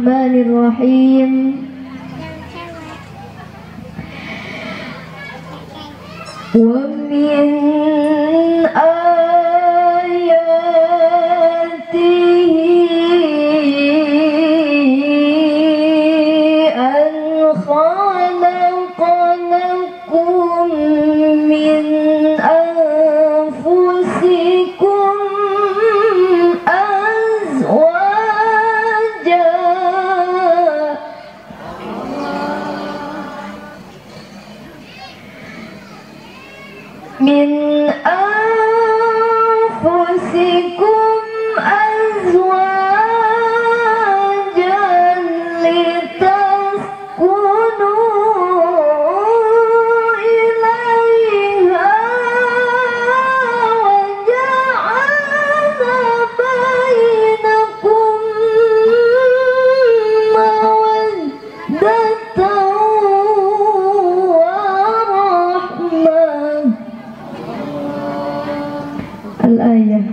Bismillahirrahmanirrahim. Wa min ayatihi an khalaqalakum min anfusikum azwaja min anfusikum azwajan litaskunu ilaiha wa ja'ala bainakum mawaddatan wa rahmah. Al-ayah.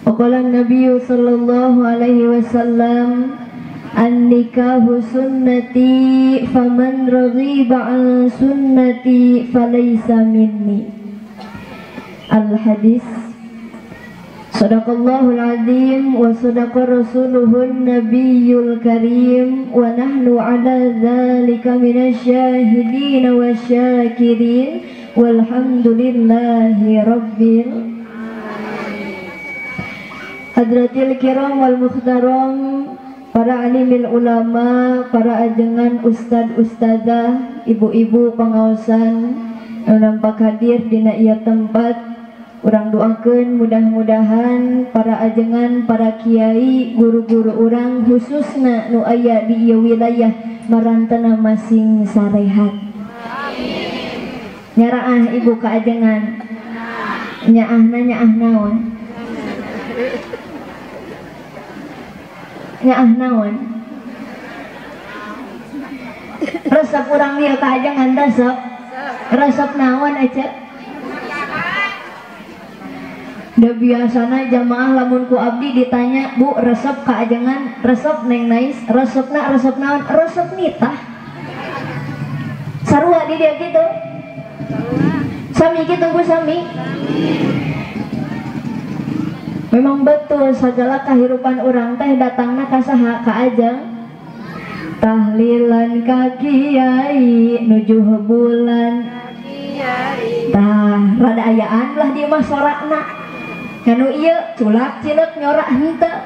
Waqala Nabi sallallahu alaihi wasallam, an-nikahu sunnati faman raghiba an sunnati falaysa minni. Al-hadis. Sadaqallahul azim wa sadaqa rasuluhun nabiyyul karim wa nahnu ala dzalika minasyahidin wasyakirin walhamdulillahi rabbil. Hadratil kiram wal mukhtaram, para alimil ulama, para ajengan ustad ustadzah, ibu-ibu pengaosan yang nampak hadir dina ieu tempat, urang doakeun mudah-mudahan para ajengan, para kiai, guru-guru urang khususna nu aya di ieu wilayah marantana masing sarehat. Nyaraah ibu ka ajengan, nyaah naon? Nyaah naon? Resep urang ieu ka ajengan resep naon aja? Da biasana jamaah lamun ku abdi ditanya, "Bu, resep ka ajengan, resep Neng Nais, resepna resep naon?" Resep nitah. Sarua di dia gitu. Sami kitu ku sami. Memang betul segala kehidupan orang teh datangna ka saha? Ka ajeng tahlilan ka kiai nuju bulan. Tah rada ayaan lah di mah sorakna. Kanu ieu culak cileuk nyorak henteu.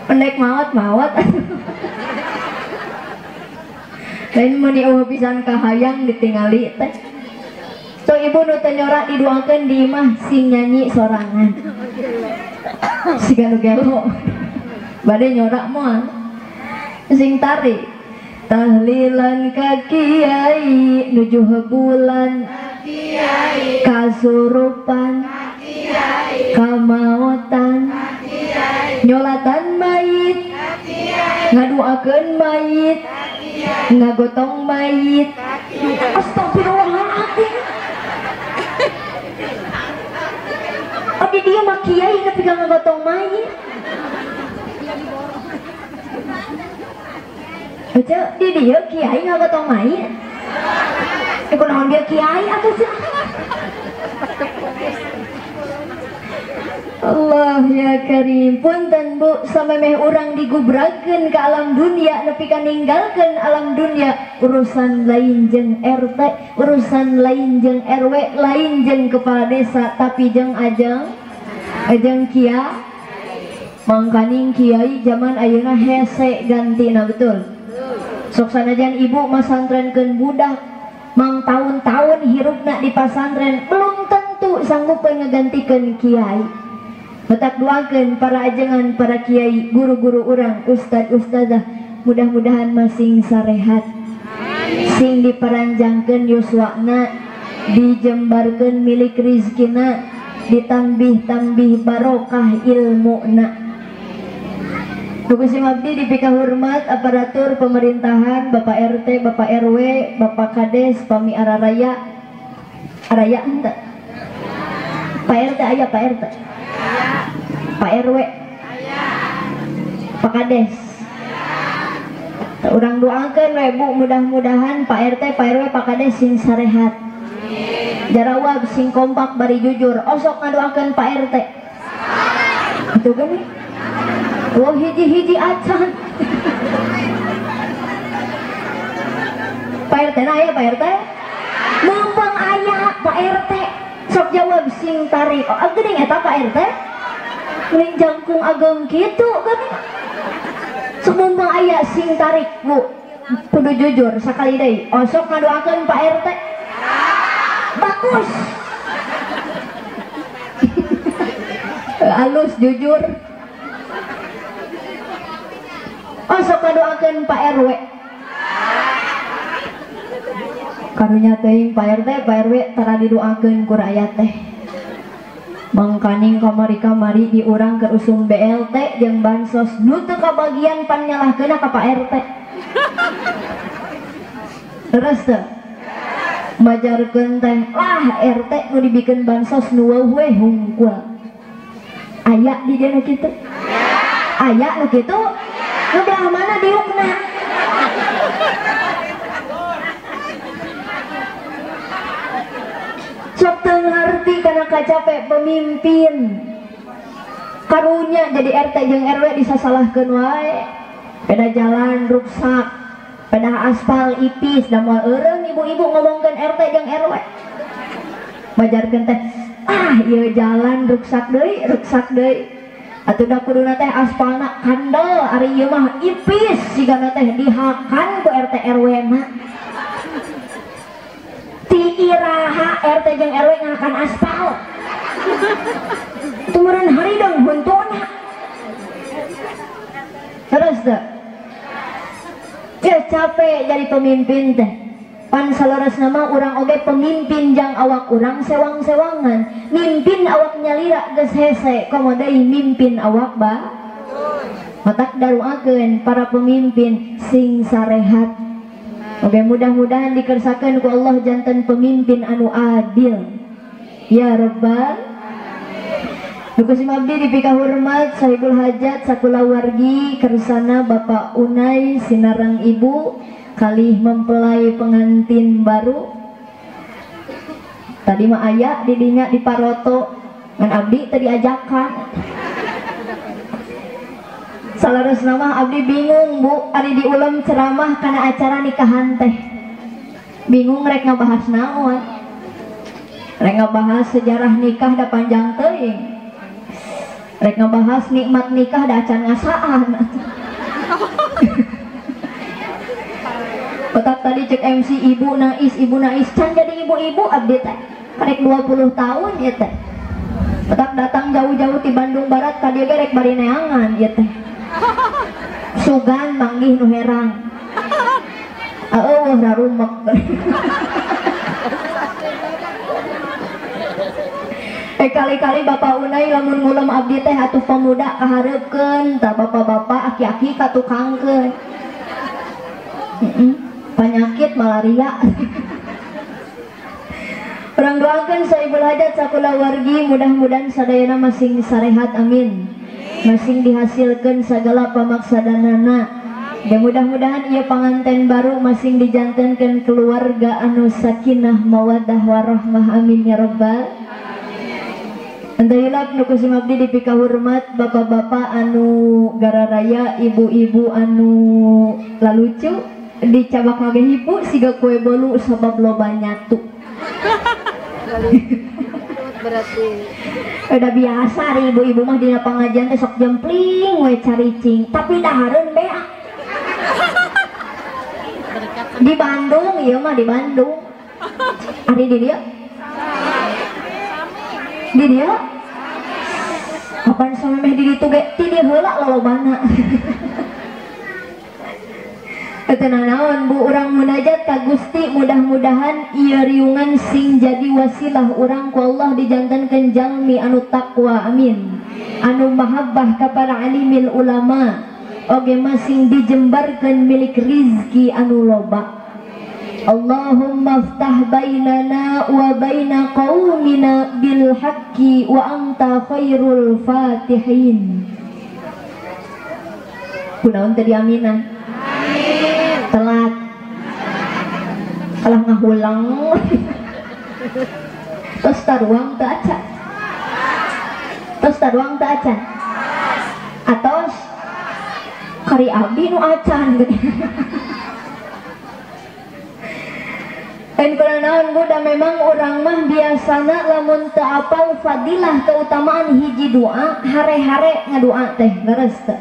Pendek maot. Lain meuni eueuh pisan kahayang ditingali teh. So ibu nu teu nyorak diduakeun di imah sing nyanyi sorangan. Siga nu gelo. Bade nyorak moal. Sing tarik. Tahlilan ka kiai nuju bulan. Kasurupan. Kamaotan. Nyolatan mayit. Ngaduakeun mayit. Ngagotong mayit. Astagfirullahaladzim. Abdi dia mah kiai tapi gak ngagotong mayit. Baca di dia kiai ngagotong mayit. Kunaon dia kiai atau sih? Allah ya karim. Punten bu, samemeh urang digubrakeun ke alam dunia nepi ka ninggalkeun alam dunia, urusan lain jeung RT, urusan lain jeung RW, lain jeung kepala desa, tapi jeung ajeng kiai. Mangkaning kiai zaman ayeuna hese gantina betul. Sok sanajan ibu masantrenkeun budak mang tahun-tahun hirupna di pasantren, belum tentu sanggup ngagantikeun kiai. Betak doakeun para ajengan, para kiai, guru-guru urang, ustad ustadzah, mudah-mudahan masing sarehat. Sing diperanjangkeun yuswana, dijembarkeun milik rizkina, ditambih-tambih barokah ilmuna. Nukusim abdi dipika hormat aparatur pemerintahan, Bapak RT, Bapak RW, Bapak Kades, Pami Araraya. Araya ente? Pak RT aya, Pak RT? Pak RW? Pak Kades? Urang doakeun we Bu, mudah-mudahan Pak RT Pak RW Pak Kades sing sarehat, jarawab sing kompak bari jujur. Osok ngadoakeun Pak RT itu gini. Wah hiji-hiji acan. Pak RT na ya Pak RT mumpung aya Pak RT sok jawab sing tarik. Oh geuning eta Pak RT mending jangkung ageng kitu geuning. Sok mumpung aya sing tarik Bu, kudu jujur sakali deui. Osok ngadoakeun Pak RT bagus. Halus jujur. Osok ngadoakeun Pak RW karunya teuing Pak RT Pak RW tara didoakeun ku rakyat teh. Mangkaning kamari-kamari di urang keur usum BLT jeung bansos nu teu kabagian pan nyalahkeunna ka Pak RT. Terus teh majarkeun teh lah RT nu dibikeun bansos nu weuh we hungkul. Aya di dieu nu kitu? Aya nu kitu? Nu belah mana diukna? Sok teu ngarti karena kacapek pemimpin. Karunya jadi RT jeung RW disasalahkeun wae. Peda jalan rusak, peda aspal ipis, da moal eureun ibu-ibu ngomongkeun RT jeung RW. Majarkeun teh, ah ieu jalan rusak deui. Atuh da kuduna teh aspalna kandel, ari ieu mah ipis sigana teh dihakan ku RT RW na. Ti iraha RT jeung RW ngakan aspal. Tumureun hari dong buntuna. Terus teh. Ya capek jadi pemimpin teh. Pan saleureusna mah urang oge pemimpin jang awak urang sewang-sewangan. Mimpin awak nyalira geus hese, komo deui mimpin awak ba. Matak daruakeun para pemimpin sing sarehat. Oke, mudah-mudahan dikersakan ku Allah jantan pemimpin anu adil ya Rabbal. Nukusim abdi dipika hormat sahibul hajat sakula wargi kersana Bapak Unai sinarang Ibu kalih mempelai pengantin baru. Tadi mah aya didinya di Paroto ngan abdi tadi ajakan. Salaresna mah abdi bingung Bu, ari diulam ceramah kana acara nikahan teh. Bingung rek ngabahas naon. Rek ngabahas sejarah nikah da panjang teuing. Rek ngabahas nikmat nikah da acan ngasaan. Petak tadi cek MC Ibu Nais can jadi ibu-ibu abdi teh. Rek 20 tahun ya teh. Petak datang jauh-jauh di Bandung Barat ka dieu rek bari neangan ya teh. Sugan manggih nu herang. Eueuh rarumek. Kali-kali Bapak Unai lamun ngulem abdi teh atuh pemuda kahareupeun, tah bapak-bapak aki-aki katukangkeun. Penyakit malaria. Urang doakeun saibul hajat sakula wargi mudah-mudahan sadayana masing sarehat amin. Masing dihasilkan segala pamaksadanana. Dan mudah-mudahan ia pengantin baru masing dijantankan keluarga anu sakinah mawaddah warahmah amin ya Rabbal. Antahilap nukusim abdi dipika hormat bapak-bapak anu gararaya, ibu-ibu anu lalucu dicabak lagi ibu siga kue bolu sabab loba nyatu. Berarti udah biasa ibu-ibu mah dina pengajian teh sok jempling we caricing tapi dahareun bea. Di Bandung ieu mah di Bandung. Ari di dieu? Di dieu? Kapan samemeh di ditu ge ti dieu heula lolobana. Ketenanawan Bu urang munajat ka Gusti mudah-mudahan ieu riungan sing jadi wasilah urang ku Allah dijantankeun jalmi anu takwa amin. Anu mahabbah kepada alimil ulama oge masing dijembarkeun milik rizki anu loba. Allahumma ftah bainana wa baina qaumina bil haqqi wa anta khairul fatihin. Kunaon tadi aminan? Amin. telat kalah ngahulang tos taruang teu acan tos taruang teu acan atos kari abdi nu acan dan karena Buddha memang orang mah biasana lamun teu apal fadilah keutamaan hiji doa hare-hare ngadoa teh leres teh.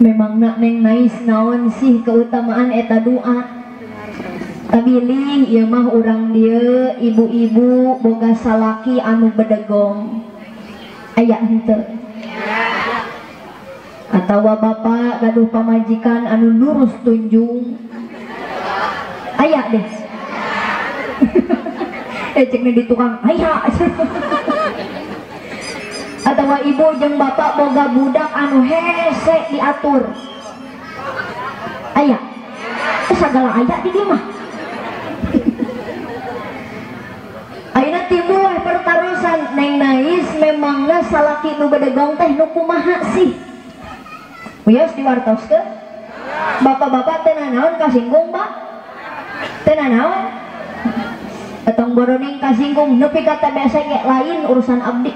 Memang nak neng nais naon sih keutamaan eta doa. Tabili ieu mah urang dieu ibu-ibu boga salaki anu bedegong. Aya henteu? Atawa bapak gaduh pamajikan anu lurus tunjung. Aya deh. Ceknya di tukang aya. Atawa ibu jeung bapak boga budak anu hese diatur. Aya. Sagala aya di dieu mah. Ayeuna timbul pertarusan neng nais memangna salaki nu bedegong teh nu kumaha sih? Wios diwartoskeun. Bapak-bapak teh naon kasinggung, Pak? Tena naon etong boroning kasinggung nepi kata biasa ge lain urusan abdi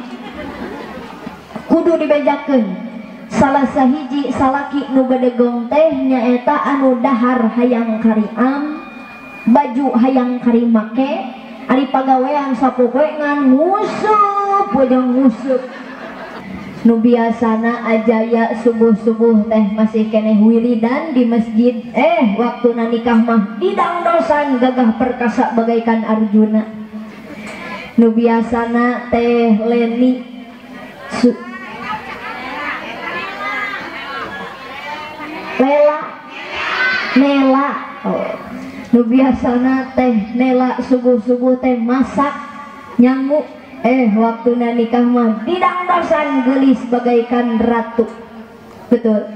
kudu dibejakeun salah sahiji salaki nu bedegong teh nyaeta anu dahar hayang kariam baju hayang kari make ari pagawean sapopoe ngan ngusup bojong ngusup nu biasana ajaya subuh-subuh teh masih keneh wiridan di masjid waktu nikah mah didangdosan gagah perkasa bagaikan Arjuna nu biasana teh Leni Nela nu biasana teh Nela subuh-subuh teh masak nyangu waktu nikah mah didangdosan gelis bagaikan ratu. Betul.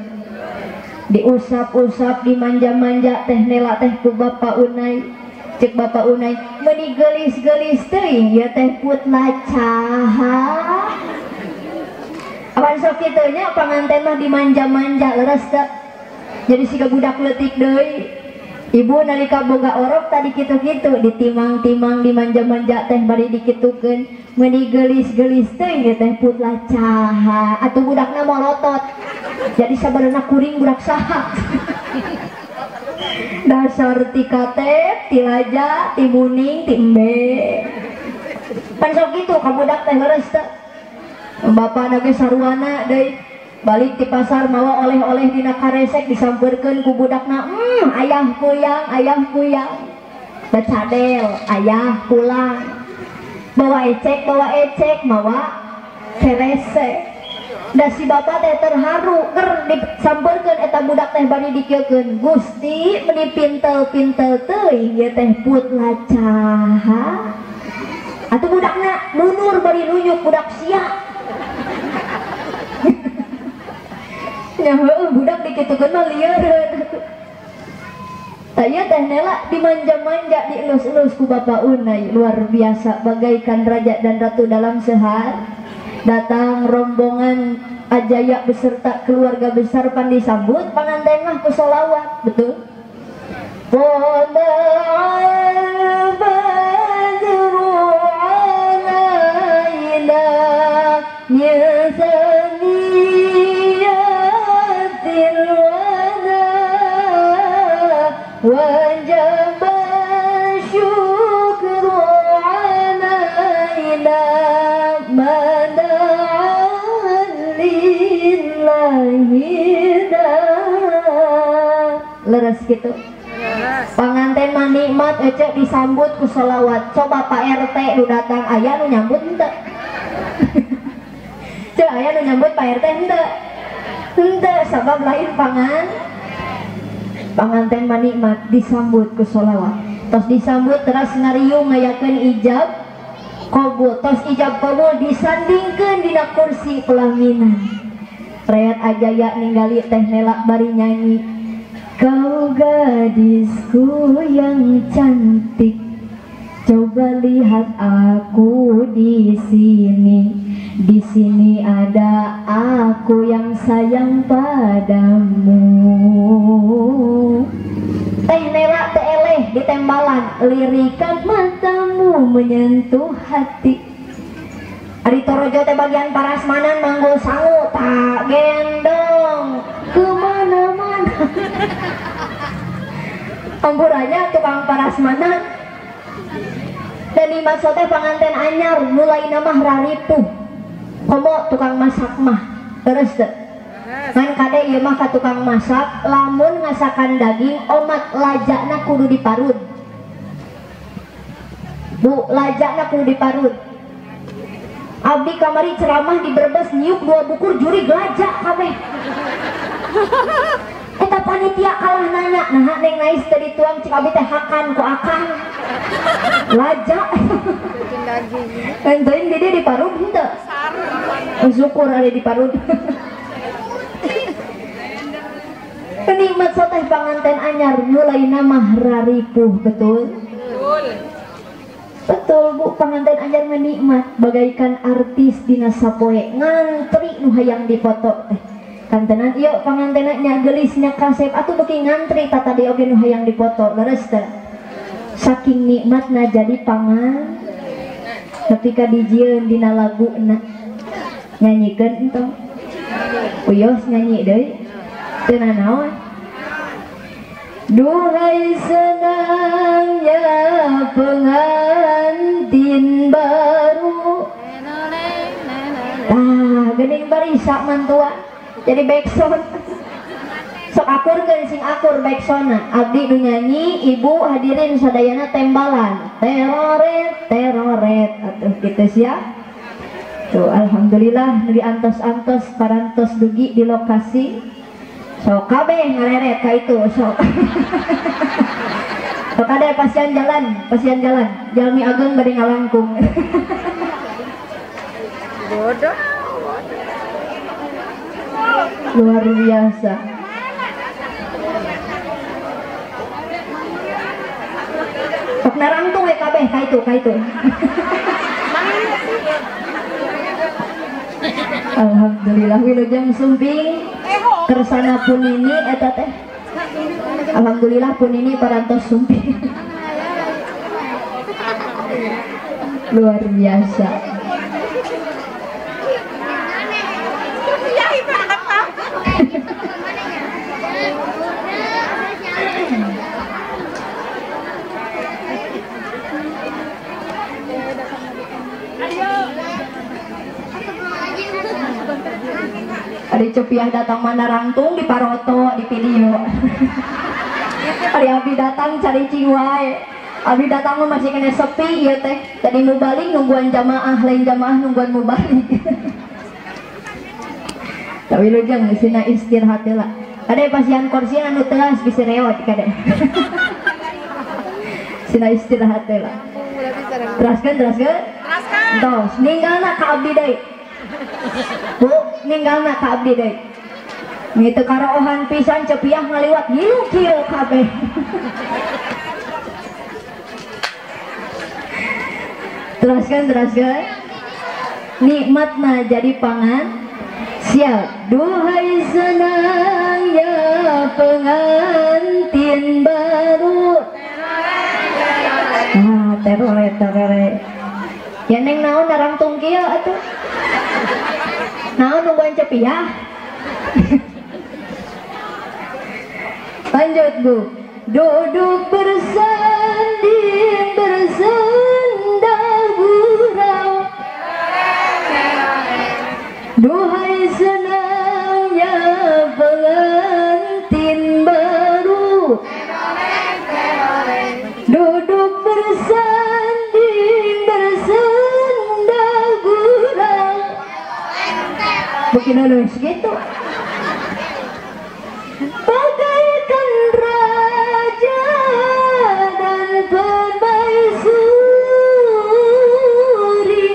Diusap-usap dimanja-manja teh Nela teh ku Bapak Unai. Cek Bapak Unai meuni gelis-gelis teuing ya teh putla caha. Apan sok kitu nya panganten mah dimanja-manja leres teh. Jadi siga budak leutik deui. Ibu nalika boga orok tadi kitu-kitu ditimang-timang dimanja-manja teh bari dikitukeun meuni gelis-gelis teh teh putla caha atuh budakna molotot jadi sabenerna kuring budak saha dasar ti katep ti laja ti muning ti embe pan sok kitu ka budak teh leres teh bapana ge sarwana deui balik di pasar mawa oleh-oleh dina karesek disampeurkeun ku budakna ayah kuyang becadel ayah pulang bawa ecek mawa keresek da si bapak teh terharu ker disampeurkeun eta budak teh bari dikeukeun Gusti meuni pintel-pintel teuing ieu teh putla caha atuh budakna mundur bari nunjuk budak sia ya budak dikitukeun mah lieureun. Tanya teh Nela dimanja-manja dielus-elus ku Bapak Unai luar biasa bagaikan raja dan ratu dalam sehar. Datang rombongan Ajaya beserta keluarga besar pan disambut panganten mah ku sholawat betul. وجب الشكر علينا ما دعا لله leres gitu. Panganten mah nikmat ecek disambut ku sholawat. Coba Pak RT nu datang aya nu nyambut henteu? Cek aya nu nyambut Pak RT henteu? Henteu, sabab lain panganten mah nikmat disambut ku sholawat. Tos disambut teras ngariung ngayakeun ijab qabul. Tos ijab qabul disandingkeun dina kursi pelaminan. Reat Ajaya ninggali teh Nela bari nyanyi. Kau gadisku yang cantik, coba lihat aku di sini. Di sini ada aku yang sayang padamu. lirikan matamu menyentuh hati. Ari torojo teh bagian parasmanan manggul sangu tak gendong kemana-mana. Ampurannya tukang parasmanan. Dan di maso teh panganten anyar mulai nama raripuh. Komo tukang masak mah terus deh. Kan kade ieu mah ka tukang masak, lamun ngasakan daging omat lajakna kudu diparut. Bu, lajakna kudu diparut. Abdi kamari ceramah di Brebes niuk 2 bukur juri gelajak kabeh. Eta panitia kalah nanya, nah neng nais teh dituang cik abdi teh hakan ku akang. Lajak. Enteun di dieu diparut henteu. Syukur ada diparut. Kenikmat soteh panganten anyar mulai nama raripuh. Betul? Betul Bu, panganten anyar menikmat bagaikan artis dina sapoe ngantri nu hayang dipoto teh. Kantenan ieu pangantenna nya gelisnya kasep atuh beuki ngantri tata di oge nu hayang dipoto leres teh. Saking nikmatna jadi pangan ketika dijieun dina laguna nyanyikeun entong. Uyos nyanyi deui. Teu nanaon. Duhai senangnya pengantin baru. Geuning barisa mantua jadi backsound. Sok akurkeun sing akur backsoundna. Abdi nu nyanyi, ibu hadirin sadayana tembalan. Teroret teroret atuh kitu sia. Tuh alhamdulillah di antos-antos parantos dugi di lokasi. Sok kabeh ngareret ka itu sok. Sok ada pasien jalan, jalmi agung bade ngalangkung. Bodoh. Luar biasa. Sok narangtung we kabeh ka itu. Alhamdulillah wilujeng sumping kersana pun ini eta teh. Alhamdulillah pun ini parantos sumping. Luar biasa. Ari Copiah datang mana rangtung di paroto di video. Ari Abi datang cari ciwai. Abi datang masih kena sepi ieu teh. Tadi nu balik nungguan jamaah, lain jamaah nungguan mu balik. Tapi lu jeung sina istirahat heula. Kade pasien kursi anu teuas bisi reot kade. Sina istirahat heula. Teraskeun. Tos ninggalna ka abdi deui. Bu, ninggalna ka abdi deui. Ngitu karohan pisan Copiah ngaliwat hiu-hiu kabeh. Teruskan. Nikmatna jadi pangan. Siap. Duhai senangnya pengantin baru. Teroret. Ya neng naon narangtung kieu atuh. Naon nungguan Copiah. Lanjut Bu. Duduk bersanding bersandar gurau. Duhai senangnya pengantin baru. Duduk bersanding bersandar gurau. Bikin halus gitu. Bagaikan raja dan permaisuri.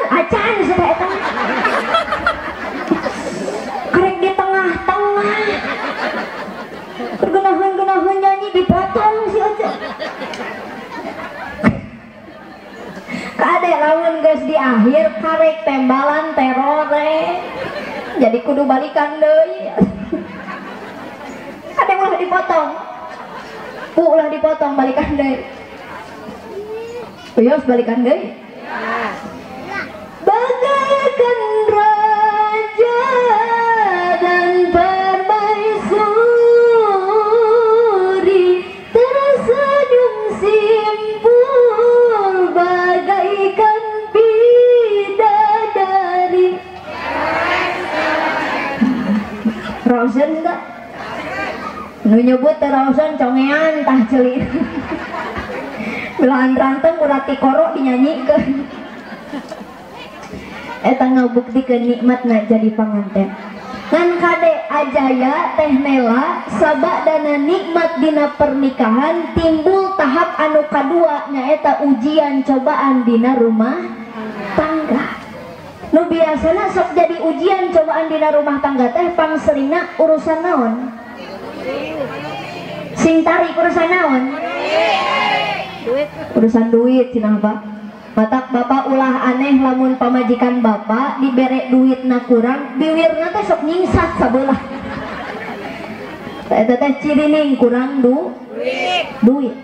Acan sudah itu. Karek di tengah-tengah. Pergenahan nyanyi dipotong si aja. Kade lawan geus di akhir karek tembalan terore. Jadi kudu balikan deui. Ada ulah dipotong. Ulah dipotong balikan deui. Uyos balikan deui. Bagaikan raja dan permaisuri tersenyum simpul bagaikan bidadari. Rosen enggak? Nu nyebut Rosen congean tah ceuli. Belahan ranteng urati koro dinyanyikan. Eta ngabuktikeun nikmatna jadi panganten. Ngan kade ajaya teh Nela sabadana nikmat dina pernikahan timbul tahap anu kadua nyaeta ujian cobaan dina rumah tangga. Nu biasana sok jadi ujian cobaan dina rumah tangga teh pangserina urusan naon? Sing tarik urusan naon? Urusan duit cenah Pak. Matak bapak ulah aneh lamun pamajikan bapak dibere duit na kurang biwirna teh sok nyingsat sabelah. Eta teh cirining kurang duit.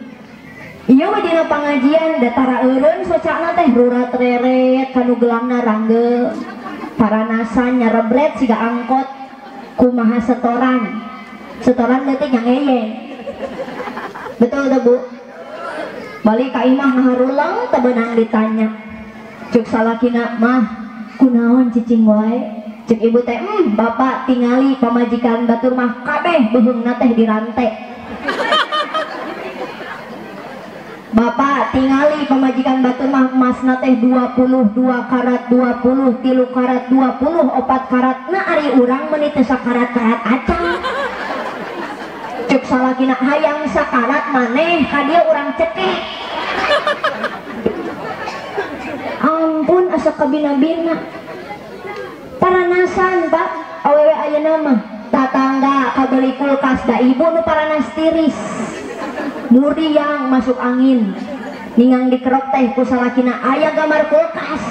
Ieu mah dina pangajian datara eureun socana teh rurat reret kanu gelangna ranggeu. Paranasan nyarebret siga angkot kumaha setoran. Setoran leutik nyangeyeng. Betul teh Bu? Balik ka imah ngaharulang tebenang ditanya cuk salakina mah kunaon cicing wae cek ibu teh bapak tingali pamajikan batur mah kabeh beheungna teh dirante. Bapak tingali pamajikan batur mah emasna teh 22 karat 20 3 karat 20 4 karat na ari urang meuni teu sakarat-karat acang. Cuk salakina hayang sakarat maneh ka dieu urang cekek. Ampun asa kabina-bina. Paranasan Pak awewe ayeuna mah tatangga kabeli kulkas da ibu nu paranas tiris. Muriang masuk angin. Ningang dikerok teh ku salakina aya gambar kulkas.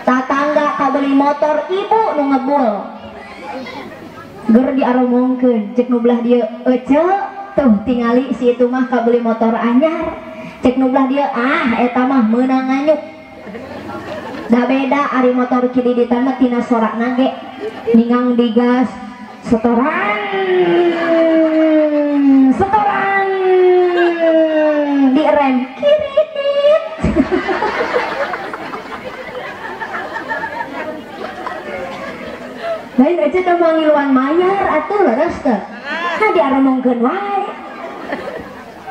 Tatangga kabeli motor ibu nu ngebul. Ger diaromongkeun cek nu belah dieu ece tuh tingali si itu mah kabeli motor anyar cek nu belah dieu eta mah meunang nganyuk. Da beda ari motor kididitan mah tina sorakna ge ningang digas setoran direm kiridit. Lain aja teu mangiluan mayar atuh leres teh. Nah diaromongkeun wae.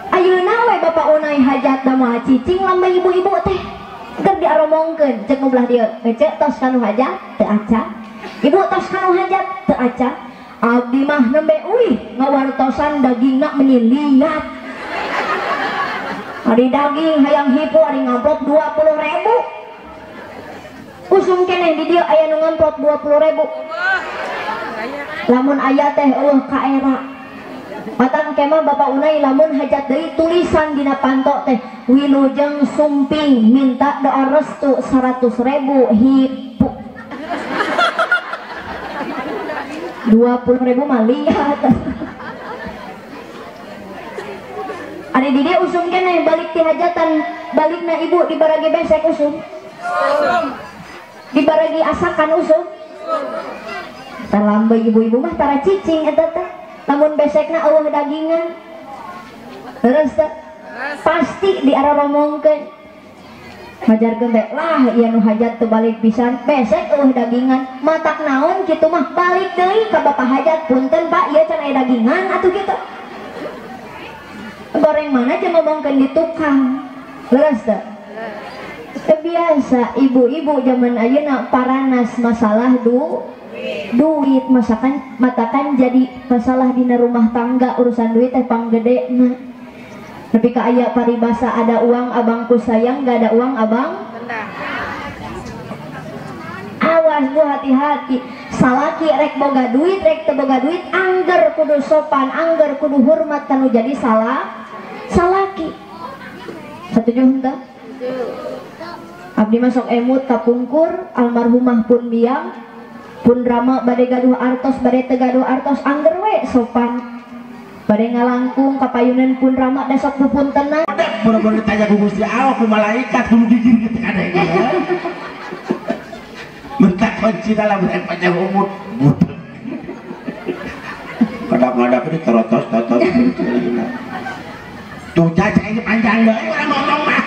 Ayeuna we bapak unai hajat da moal cicing lambe ibu-ibu teh. Keur diaromongkeun cek nu belah dieu. Cek tos kanu hajat teu aca. Ibu tos kanu hajat teu aca. Abdi mah nembe ngawartosan dagingna menyiliat. Ari daging hayang hipu ari ngamplop 20.000. Usum keneh di dieu aya nu ngamplop 20.000. Lamun aya teh eueuh ka era. Matang kemah bapak unai lamun hajat deui tulisan dina panto teh wilujeng sumping minta doa restu 100.000 hipu. 20.000 mah lihat. Ari di dieu usum keneh balik ti hajatan balikna ibu dibaragi besek usum. Dibaragi asakan usum. Talambe ibu-ibu mah tara cicing eta teh. Lamun besekna eueuh dagingan. Terus teh pasti diaromongkeun. Majarkeun teh lah ieu nu hajat teu balik pisan, besek eueuh dagingan. Matak naon kitu mah balik deui ka bapak hajat. Punten Pak, ieu can aya dagingan atuh kitu. Goreng mana aja ngomongkeun di tukang. Leres teh. Biasa ibu-ibu zaman ayeuna paranas masalah duit matakan jadi masalah dina rumah tangga urusan duit teh panggede na. Tapi ka aya paribasa ada uang abangku sayang, gak ada uang abang awas Bu, hati-hati. Salaki rek boga duit rek teu boga duit angger kudu sopan, angger kudu hormat kanu jadi salaki. Setuju henteu? Abdi masuk emut kapungkur almarhumah pun biang pun drama bade gaduh artos bade teu gaduh artos angger we sopan. Bade ngalangkung kapayunan pun rama dasok pupun tenang. Udah bener-bener ditanya ku Gusti Allah ku malaikat kudu gigir gitu kadang ya. Bentak kunci dalam panjang umur. Kadang-kadang ini terotos-totos tuh caca ini panjang banget orang ngomong mah.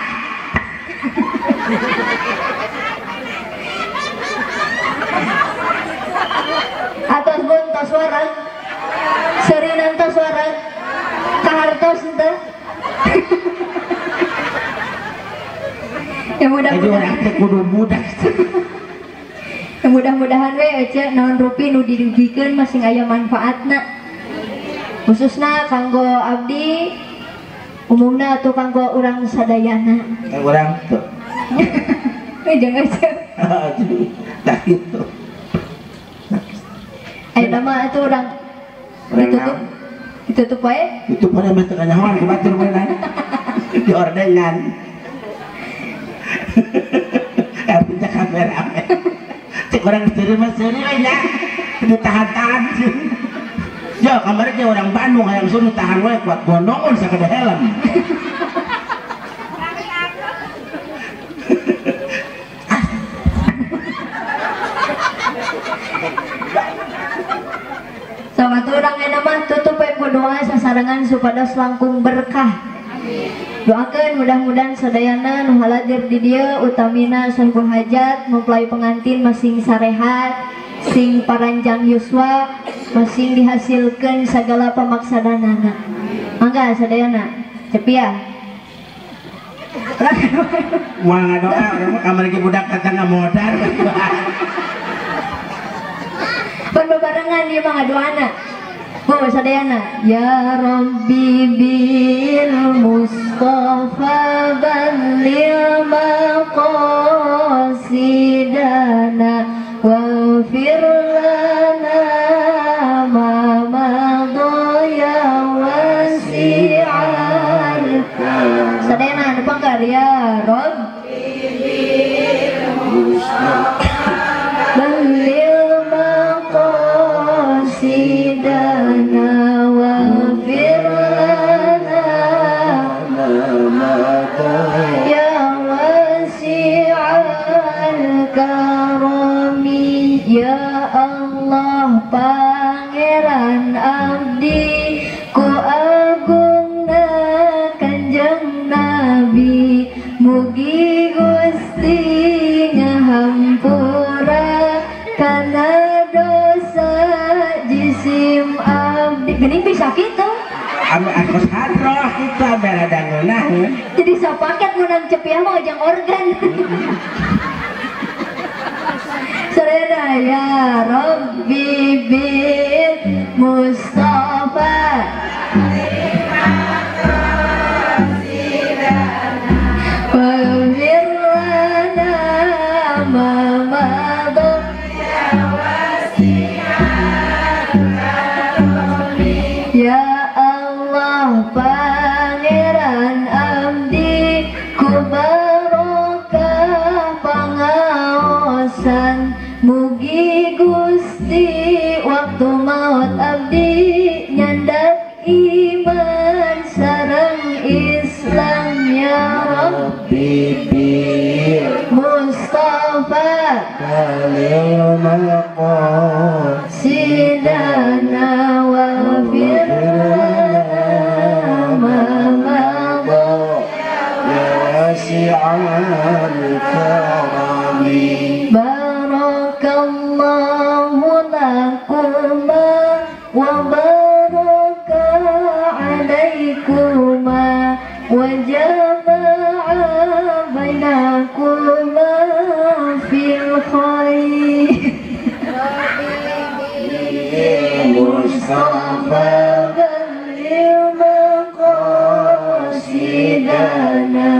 Atas bun tos warang serinan tos warang kahartos ente. Ya Jadi orang teh kudu mudah. Ya mudah-mudahan we ece naon rupi nu didugikeun masing aya manfaatna. Khususna kanggo abdi umumna atau kanggo urang sadayana. Orang tuh. Jangan aja. Dah gitu. Ayo nama itu orang ditutup wae. Itu pada mata kanyawan ku batur meunang. Di ordengan. Artinya kamera. Cek orang seri aja. Ditahan-tahan sih. Ya kemarin dia orang Bandung yang suruh tahan wae kuat gondongan sakada helm. Sama tuh orang mah tutup ku doa sasarangan supados langkung berkah. Doakan mudah-mudahan sadayana nu haladir di dieu utamina sahibu hajat mempelai pengantin masing sarehat sing paranjang yuswa masing dihasilkan segala pamaksadanana. Mangga sadayana cepiah. Moal ngadoa urang kamari ge budak tetangga modar. Pan bebarengan ieu mah ngadoana. Oh sadayana ya Rabbi bil Mustafa balil maqasidana waghfir lana ma madaya wasi'al. Sadayana anu panggar ya Rabbi bil Mustafa balil maqasidana waghfir lana ya wasi'al karami. Ya Allah pangeran abdi ku agungna kanjeng Nabi mugi Gusti ngahampura kana dosa jisim abdi. Geuning bisa kitu. Aku hadroh kita berada ngeunah. Jadi sapaket ngunang cepiah mah ojang organ. Sarena ya Rabbi bil Mustafa waghfir lana ma madha ya Allah pangeran abdi ku barokah pangaosan mugi Gusti waktu maut abdi nyandak iman sareng Islam ya Rabbi bil Mustafa Kalil sidana waghfir lana ma madha wasi'al karami. Barakallahu lakuma wa baraka alaikuma wa jama'a bainakuma fil khair. Mustafa balil maqasidana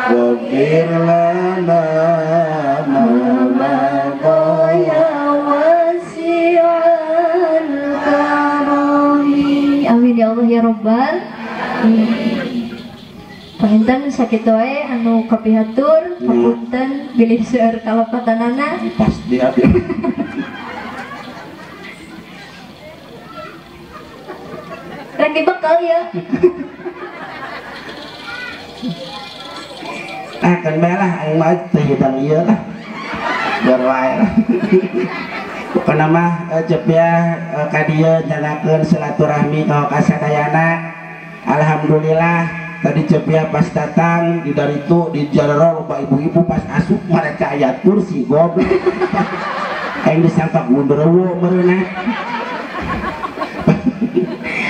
waghfir lana ma madaya wasi'al karami. Amin ya Allah ya Rabbal. Panginten sakitu wae anu kapihatur papunten bilih seueur kalapatanana. pasti ada. Rek Kan dibekal ya. Kan belah aing mah teh hidang ieu lah. Biar wae lah. Pokona mah cepia ka dieu nyanakeun silaturahmi ka kasadayana. Alhamdulillah tadi cepia pas datang di dari itu di jarero loba ibu-ibu pas asup mareca ayat kursi goblok. Aing disangka gundurwo meureunna.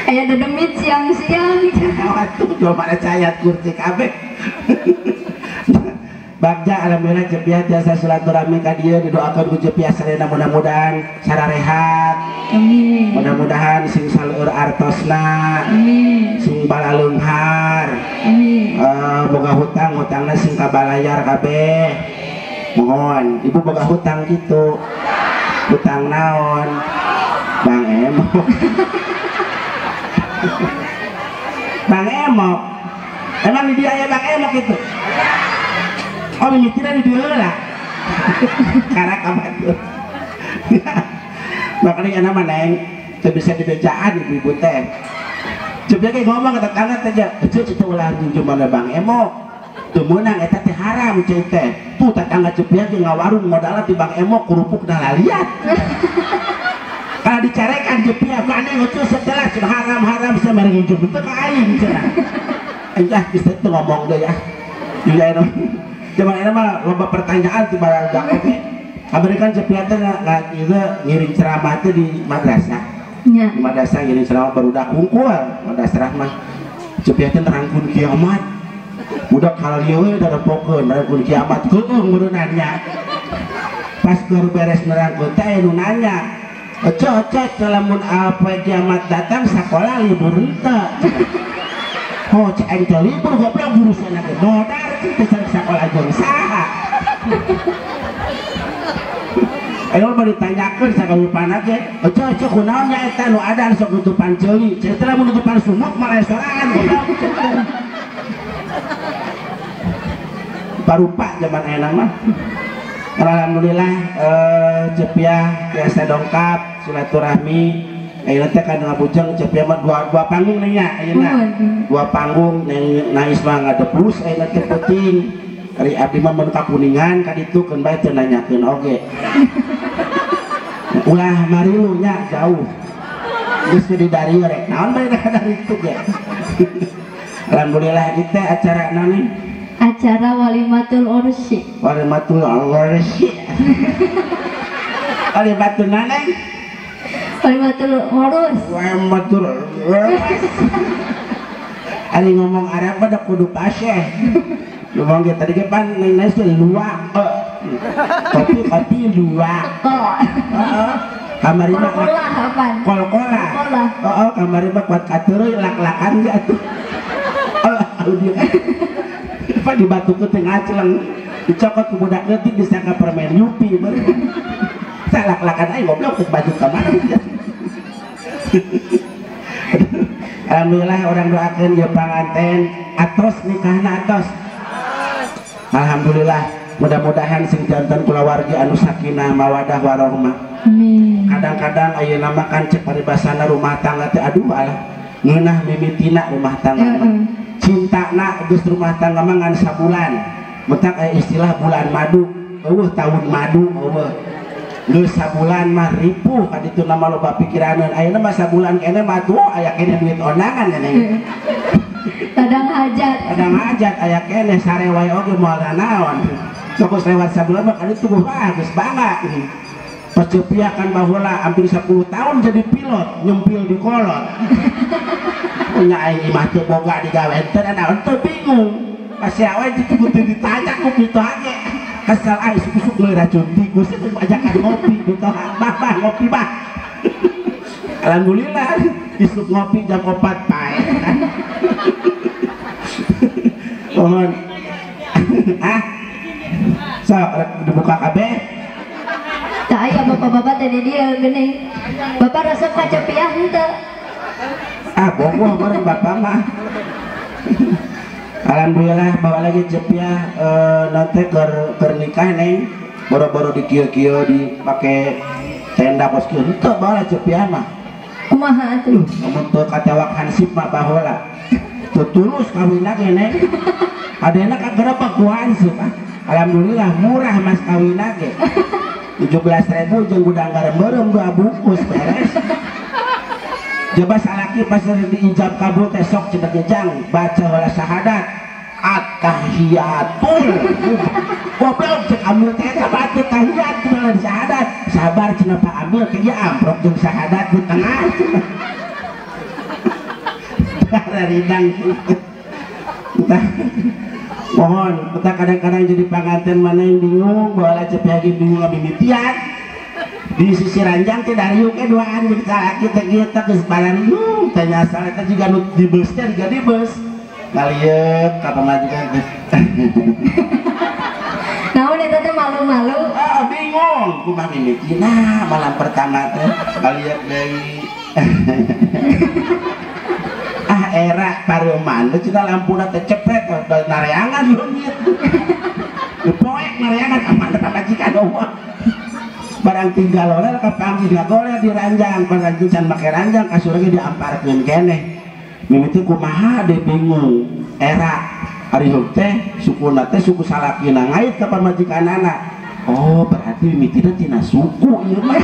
Aya dedemit siang-siang. Atuh coba mareca ayat kursi kabeh. Bagja alhamdulillah cepia tiasa silaturahmi ka dieu didoakeun ku cepia sadayana mudah-mudahan sararehat. Amin. Mudah-mudahan sing saleur artosna. Amin. Sing balaleunghar. Amin. Boga hutangna sing kabalayar kabeh. Mohon ibu boga hutang gitu. Hutang naon? Bang Emok. Bang Emok. Emang di dia aya Bang Emok itu? Oh mimitina di dia lah. Karena kabatur. Makanya anak mana yang bisa dibecaan ibu-ibu teh. Coba kayak ngomong ke tetangga aja. Itu ulah junjung mana Bang Emok. Tuh menang eta teh haram cai teh. Tuh tetangga cepia ge ngawarung modalna di Bang Emok kerupuk na liat. Kalau dicarekan cepia mana itu setelah sudah haram-haram saya mari junjung teh ka aing cenah. Enggak bisa tuh ngomong deh ya. Iya no. Cuma ini mah loba pertanyaan di barang oke. Amerikan cepia teh ngiring ceramah teh di madrasah. Ya. Di madrasah ngiring ceramah barudak hungkul madrasah mah. Cepia teh nerangkeun kiamat. Budak halalieu we darepokeun nerangkeun kiamat keung meureunna nya. Pas keur beres nerangkeun teh anu nanya. Cocok lamun apa kiamat datang sekolah libur henteu. Oh, cek aing teh libur goblok guru sana ge modar teh sekolah jeung saha. Ayo bari tanyakeun sakalupana ge, cocok kunaon nya eta nu adan sok nutupan ceuli. Cek teh mun nutupan sumuk mah restoran goblok. Parupa zaman ayeuna mah. Alhamdulillah cepia biasa dongkap silaturahmi. Ayeuna teh kana ngabujeng cepia mah dua panggung nya ayeuna. Dua panggung nangis mah ngadepus ayeuna teh penting. Ari abdi mah mun ka Kuningan ka ditu keun bae teu nanyakeun oge. Ulah marilu nya jauh. Geus di dari rek. Naon bae dari itu ge. Alhamdulillah ieu teh acara naon? Acara Walimatul Ursi. Walimatul Ursi. Walimatul naon? Walimatul Urus. Walimatul Urus. Ari ngomong Arab pada kudu paseh. Ngomong ge tadi ge pan nang luak. Kopi luak. Heeh. Kamari mah kol-kola. Heeh, kamari mah kuat katureuy lak-lakan ge atuh. Audio. Apa di batu teh ngacleng. Dicokot ku budak leutik disangka permen Yupi beureum. Salak-lakan aing goblok teh baju ka mana. Alhamdulillah orang doakeun ieu panganten atos nikahna atos. Alhamdulillah mudah-mudahan sing janten kulawargi anu sakinah mawadah warahmah. Amin. Kadang-kadang ayeuna mah kan cek paribasana rumah tangga teh aduh alah ngeunah mimitina rumah tangga. Cintana geus rumah tangga mah ngan sabulan. Mentak aya istilah bulan madu, eueuh tahun madu eueuh. Geus sabulan mah ripuh ka ditu nama loba pikiraneun. Ayeuna mah sabulan kene mah tuh aya kene duit onangan neng. Kadang hajat aya kene sare wae oge moal naon. Sok lewat sabulan mah kan itu bagus banget. Percepia kan baheula hampir 10 tahun jadi pilot nyempil di kolot. Punya aing imah teu boga digawe teh naon teu bingung. Masih awe itu kudu ditanya ku kitu hage. Kesal aing susuk leuy racun tikus itu ajakan ngopi gitu bah ngopi bah. Alhamdulillah isuk ngopi jam 4 pae. Mohon. Sok dibuka kabeh. tak aya bapak-bapak tadi dia geuning. Bapak resep ka cepiah henteu. Bogoh bareng bapak mah. Alhamdulillah bawa lagi cepia nanti keur nikah neng boro-boro di kieu-kieu dipake tenda kos kieu henteu bawa cepia mah Kumaha atuh? Ngomong tuh katewak hansip mah baheula. Tuh tulus kawinna ge neng. Adena kagerebek ku hansip. Alhamdulillah murah mas kawinna ge. 17.000 jeung gudang garam-garam 2 bungkus beres. Coba salaki pas diijab kabul teh sok cenah jang baca wala syahadat at-tahiyatul. Goblok cek ambil teh baca tahiyat cenah syahadat. Sabar cenah Pak ambil ke ieu amprok jeung syahadat di tengah. Ridang. Mohon, kita kadang-kadang jadi pengantin mana yang bingung, bola cepet bingung mimitian. Di sisi ranjang tidak riuknya doaan kita kita keseparan tanya asal kita juga di busnya juga di bus ngaliat apa majikan naon eta teh malu-malu bingung kumah mimitina malam pertama teh ngaliat deui era pareuman teh cenah lampuna teh cepet nareangan leungit dipoek nareangan aman teh majikan eueuh barang tinggal oleh kapanggih gagoleh di ranjang paranjang can make ranjang kasurnya diamparkeun keneh mimiti kumaha deh bingung era ari heuh teh sukuna teh suku salakina ngait ka pamajikanana oh berarti mimitina tina suku ieu mah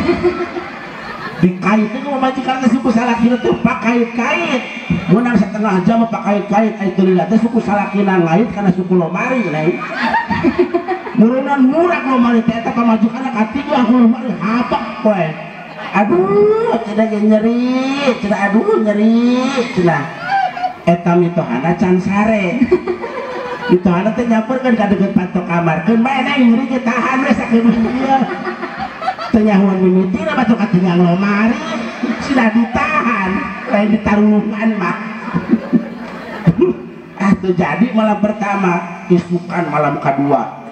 dikaitkeun ku pamajikanana suku salakina teh pakait-kait munang setengah jam pakait-kait ai teu teh suku salakina ngait kana suku lomari neng murunan murah lomari teh eta pamajikanna katiga lomari habak poe aduh cenah nyeri cenah aduh nyeri cenah eta mitohana can sare mitohana teh nyamperkeun ka deukeut patok kamar keun bae neng nyeri ge tahan we sakeun ieu teh nyahuan mimitina patok katingang lomari sudah ditahan lain ditarungan mah tuh jadi malam pertama isukan malam kedua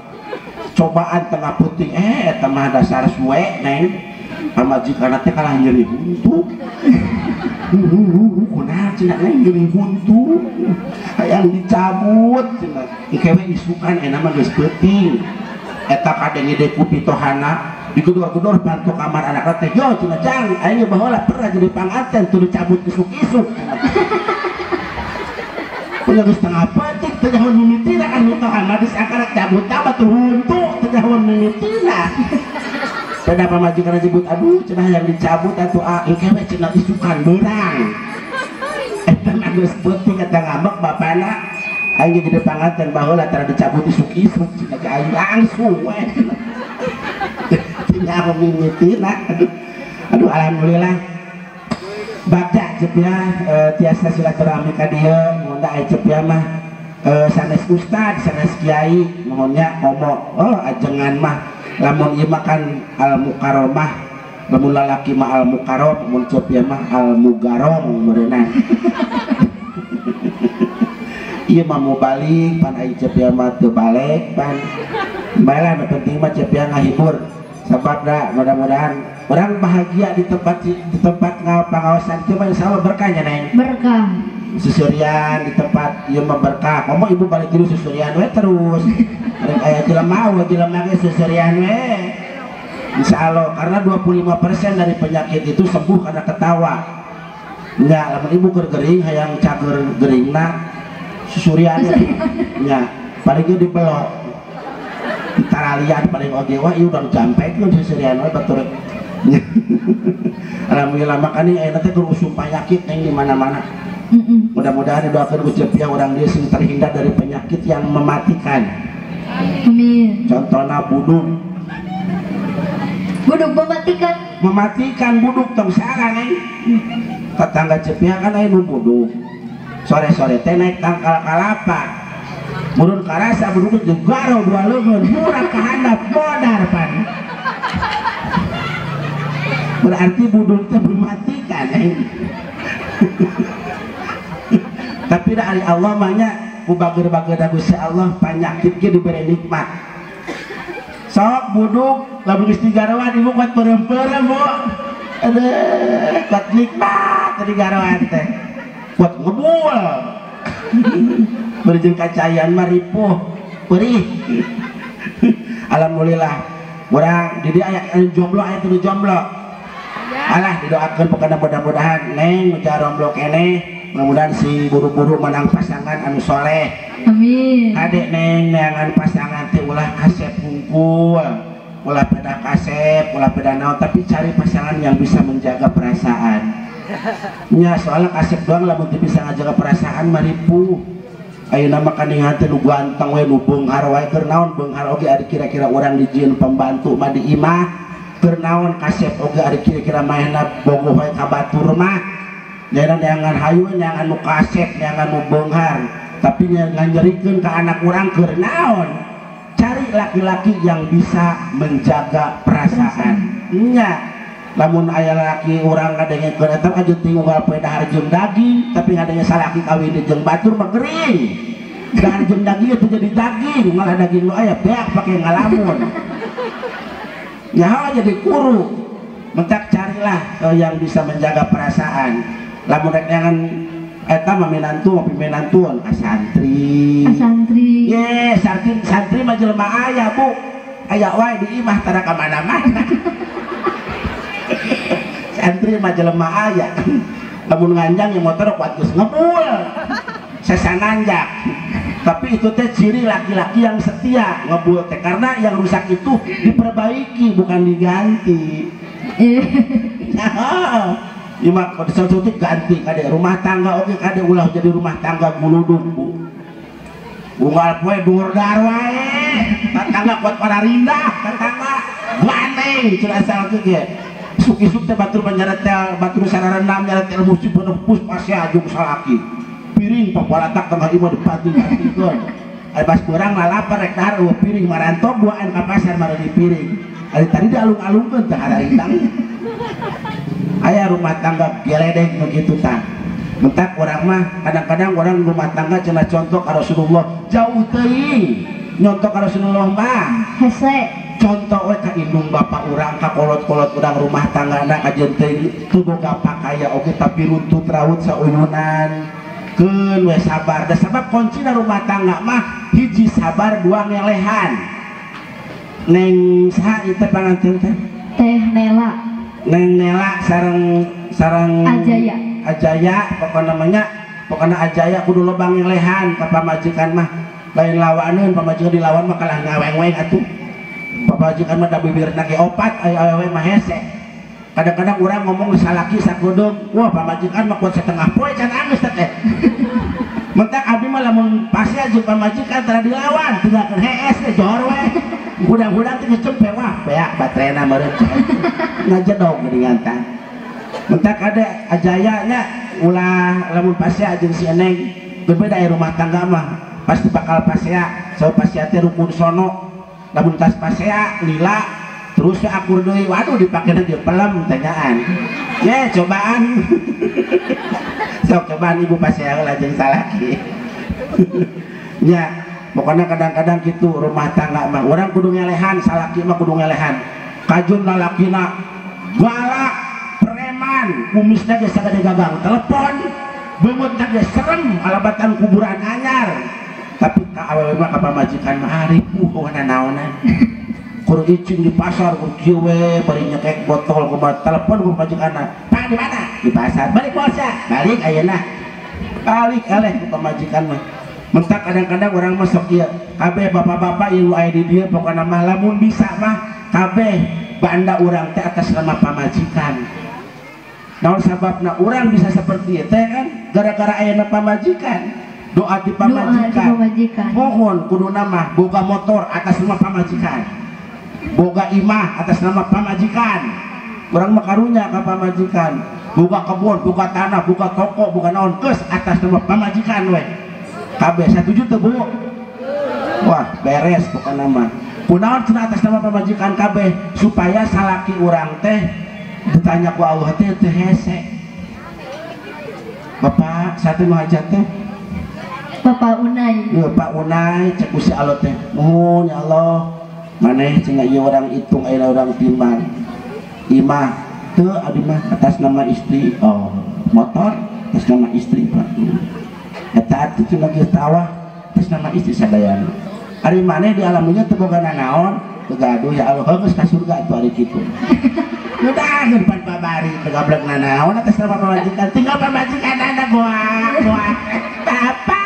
cobaan tengah puting eta mah dasar suwe neng pamajikanna teh kalah nyeri huntu kunaha cenah neng nyeri huntu hayang dicabut cenah ikewe isukan enak mah geus peuting eta kadenge deui ku pitohana digedor-gedor bantu kamar anak teh yo cenah jang aing baheula pernah jadi panganten teu dicabut isuk-isuk punya setengah petik terjauh mimitina kan mitohana disangka cabut apa tuh huntu terjauh mimitina pada pamajikan jebut aduh cenah yang dicabut atuh engkewe cenah isukan berang eta mah geus peuting eta ngambek bapana aing jadi panganten baheula tara dicabut isuk-isuk cenah aing langsung we cenah mimitina aduh alhamdulillah badak cepya tiasa silaturahmi ka dieu munda aya cepya mah sanes ustad sanes kiai mohonnya ngomong oh ajengan mah lamun ieu mah kan al mukarramah lamun lalaki mah al mukarram mun cepya mah al mugarrom meureunna ieu mah mau balik pan aya cepya mah teu balik pan baelah nu penting mah cepya ngahibur sababna mudah-mudahan orang bahagia di tempat pengawasan itu insyaallah berkahnya neng berkah susurian di tempat ieu mah berkah ngomong ibu balik dulu susurian we terus aya jelema we jelema ge susurian we insyaallah karena 25% dari penyakit itu sembuh karena ketawa nya lamun ibu keur gering hayang cager geringna susurian nya paling ge dibelok taralian paling oge wah ieu urang jampekeun susurian we batur alhamdulillah makanya ayeuna teh usum penyakit neng di mana-mana. Mudah-mudahan doakeun ku cepya urang dia sing terhindar dari penyakit yang mematikan. Amin. Contohna buduk. Buduk mematikan. Mematikan buduk tong salah neng. Tetangga cepya kan aya nu buduk. Sore-sore teh naik tangkal kalapa. Murun karasa buduk juga ro dua leungeun murah ka handap modar pan. Berarti buduk itu mematikan tapi dari Allah banyak ku bager-bager da Gusti Allah penyakit ge diberi nikmat sok buduk lamun geus digaroan ibu kuat perem-perem bu aduh kuat nikmat tadi garoan teh kuat ngebul berjeng kacayan mah ripuh perih alhamdulillah urang di dia aya jomblo aya teu jomblo Alah didoakan pokoknya mudah-mudahan neng jaromblo kene, mudah-mudahan si buru-buru menang pasangan anu soleh. Amin. Adek neng neangan pasangan teh ulah kasep hungkul, ulah beda kasep, ulah beda naon, tapi cari pasangan yang bisa menjaga perasaan. Nya soalnya kasep doang lah mungkin bisa ngajaga perasaan maripu. Ayeuna mah kandingan teh nu ganteng we nu beunghar wae keur naon beunghar oge ari kira-kira urang dijieun pembantu mah di imah keur naon kasep oge ari kira-kira maehna bogoh wae ka batur mah. Nyaina neangan hayu neangan nu kasep neangan nu beunghar. Tapi nganjerikeun ka anak urang keur naon? Cari laki-laki yang bisa menjaga perasaan. Nya lamun aya laki urang ngadengekeun eta aja tinggal poe dahar jeung daging, tapi ngadenge salaki kawin jeung batur mah gering. Dahar jeung daging itu jadi daging, malah daging lu aya beak pake ngalamun. Nyaho jadi kuru. Mentak carilah yang bisa menjaga perasaan. Lamun rek neangan eta mah minantu mah pimenantuan santri. Santri. Ye, santri mah jelema aya, Bu. Aya wae di imah tara ka mana-mana. Santri mah jelema aya. Lamun nganjang yang motor kuat geus ngebul. Sasananjak. Tapi itu teh ciri laki-laki yang setia ngebul teh karena yang rusak itu diperbaiki bukan diganti. Imak kalau disatutik ganti kade rumah tangga oke kade ulah jadi rumah tangga guludung Bu. Unggal poe dur dar wae. Tetangga kuat para rindah, tetangga ganteng cenah asal ge. Suki-suki teh batur panjaretel, batur sararendam nyaretel musik penepus pasti ajung salaki. Piring papalatak tengah imah dipanting-pantingkeun. Ari pas kurang lapar rek dahar piring marantog buaan ka pasar mara di piring. Ari tadi dialung-alungkeun teh ada indang. Aya rumah tangga geledeg begitu tah. Mentak orang mah kadang-kadang orang rumah tangga cenah contoh ka Rasulullah jauh teuing. Nyontoh ka Rasulullah mah hese. Contoh we ka indung bapak urang ka kolot-kolot urang rumah tanggana ajeun teh teu boga pakaya oge tapi runtut raut sauyunan. Keun we sabar. Da sabab kuncina rumah tangga mah hiji sabar dua ngelehan. Neng saha ieu teh pangantin teh? Teh Nela. Neng Nela sareng Ajaya pokoknya Ajaya kudu lobang ngelehan ka pamajikan mah lain lawaneun pamajikan dilawan mah kalah ngaweng-weng atuh. Pamajikan mah da bibirna ge opat aya awewe mah hese. Kadang-kadang urang ngomong salaki sakudung, wah pamajikan mah kuat setengah poe can anggeus teh. Mentak abdi mah lamun pasti jeung pamajikan tara dilawan tinggalkeun hees teh jor we. Hudang-hudang teh cempe wah beak baterena meureun. Ngajedog geuningan tah. Mentak ada Ajaya nya ulah lamun pasea jeung si Eneng berbeda aya rumah tangga mah pasti bakal pasea so pasea teh rukun sono lamun tas pasea lila terus akur deui waduh dipakena jeung pelem tanyaan ye cobaan sok cobaan ibu pasea heula jeung salaki nya pokoknya kadang-kadang gitu rumah tangga mah orang kudu ngelehan salaki mah kudu ngelehan kajun lalakina galak kumisna ge sagede gagang telepon beungeutna ge serem alabatan kuburan anyar tapi ka awewe mah ka pamajikan mah ari puhna naonan kur icing di pasar kur kieu we bari nyekek botol ku telepon ku pamajikanna pak di mana di pasar balik polsa balik ayeuna balik eleh ku pamajikan mah mentak kadang-kadang orang mah sok ieu kabeh bapak-bapak ieu aya di dieu pokona mah lamun bisa mah kabeh banda urang teh atas nama pamajikan. Naon sababna orang bisa seperti itu kan gara-gara ayeuna pamajikan doa di pamajikan mohon kudu nama boga motor atas nama pamajikan boga imah atas nama pamajikan orang mah karunya ka pamajikan boga kebun boga tanah boga toko boga naon keus atas nama pamajikan we kabeh satuju teu Bu wah beres pokona mah kunaon cenah atas nama pamajikan kabeh supaya salaki urang teh ditanya ku Allah teh hese Bapak satu nu hajat teh Bapak Unai iya Pak Unai cek si Allah teh mohon ya Allah maneh cenah ieu urang hitung aya urang timbang imah teu abdi mah atas nama istri oh motor atas nama istri Pak eta atuh cenah geus tawah atas nama istri sadayana ari maneh di alam dunya teu boga naon teu gaduh ya Allah geus ka surga atuh ari kitu Ngedangan pan pabari gablek nanaon atas nama pamajikan tinggal pamajikan anak gua apa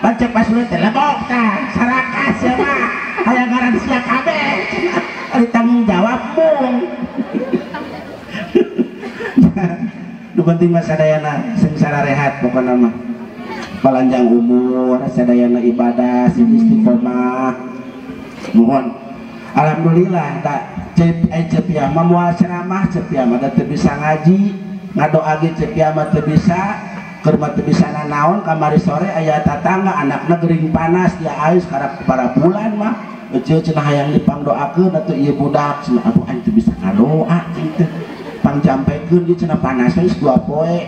baca pas lu teh lebok tah sarakas ya mah aya garansi kabeh ari tanggung jawabmu nu penting mah sadayana sing sararehat pokona mah palanjang umur sadayana ibadah sing istiqomah mohon alhamdulillah tak cep ya mah moal ceramah cep ya mah teu bisa ngaji ngadoa ge cep ya mah teu bisa keur mah teu bisa nanaon kamari sore aya tatangga anakna gering panas dia ais karak para bulan mah eceuk cenah hayang dipangdoakeun atuh ieu budak cenah aduh aing teu bisa ngadoa kitu pangjampekeun ieu cenah panas we 2 poe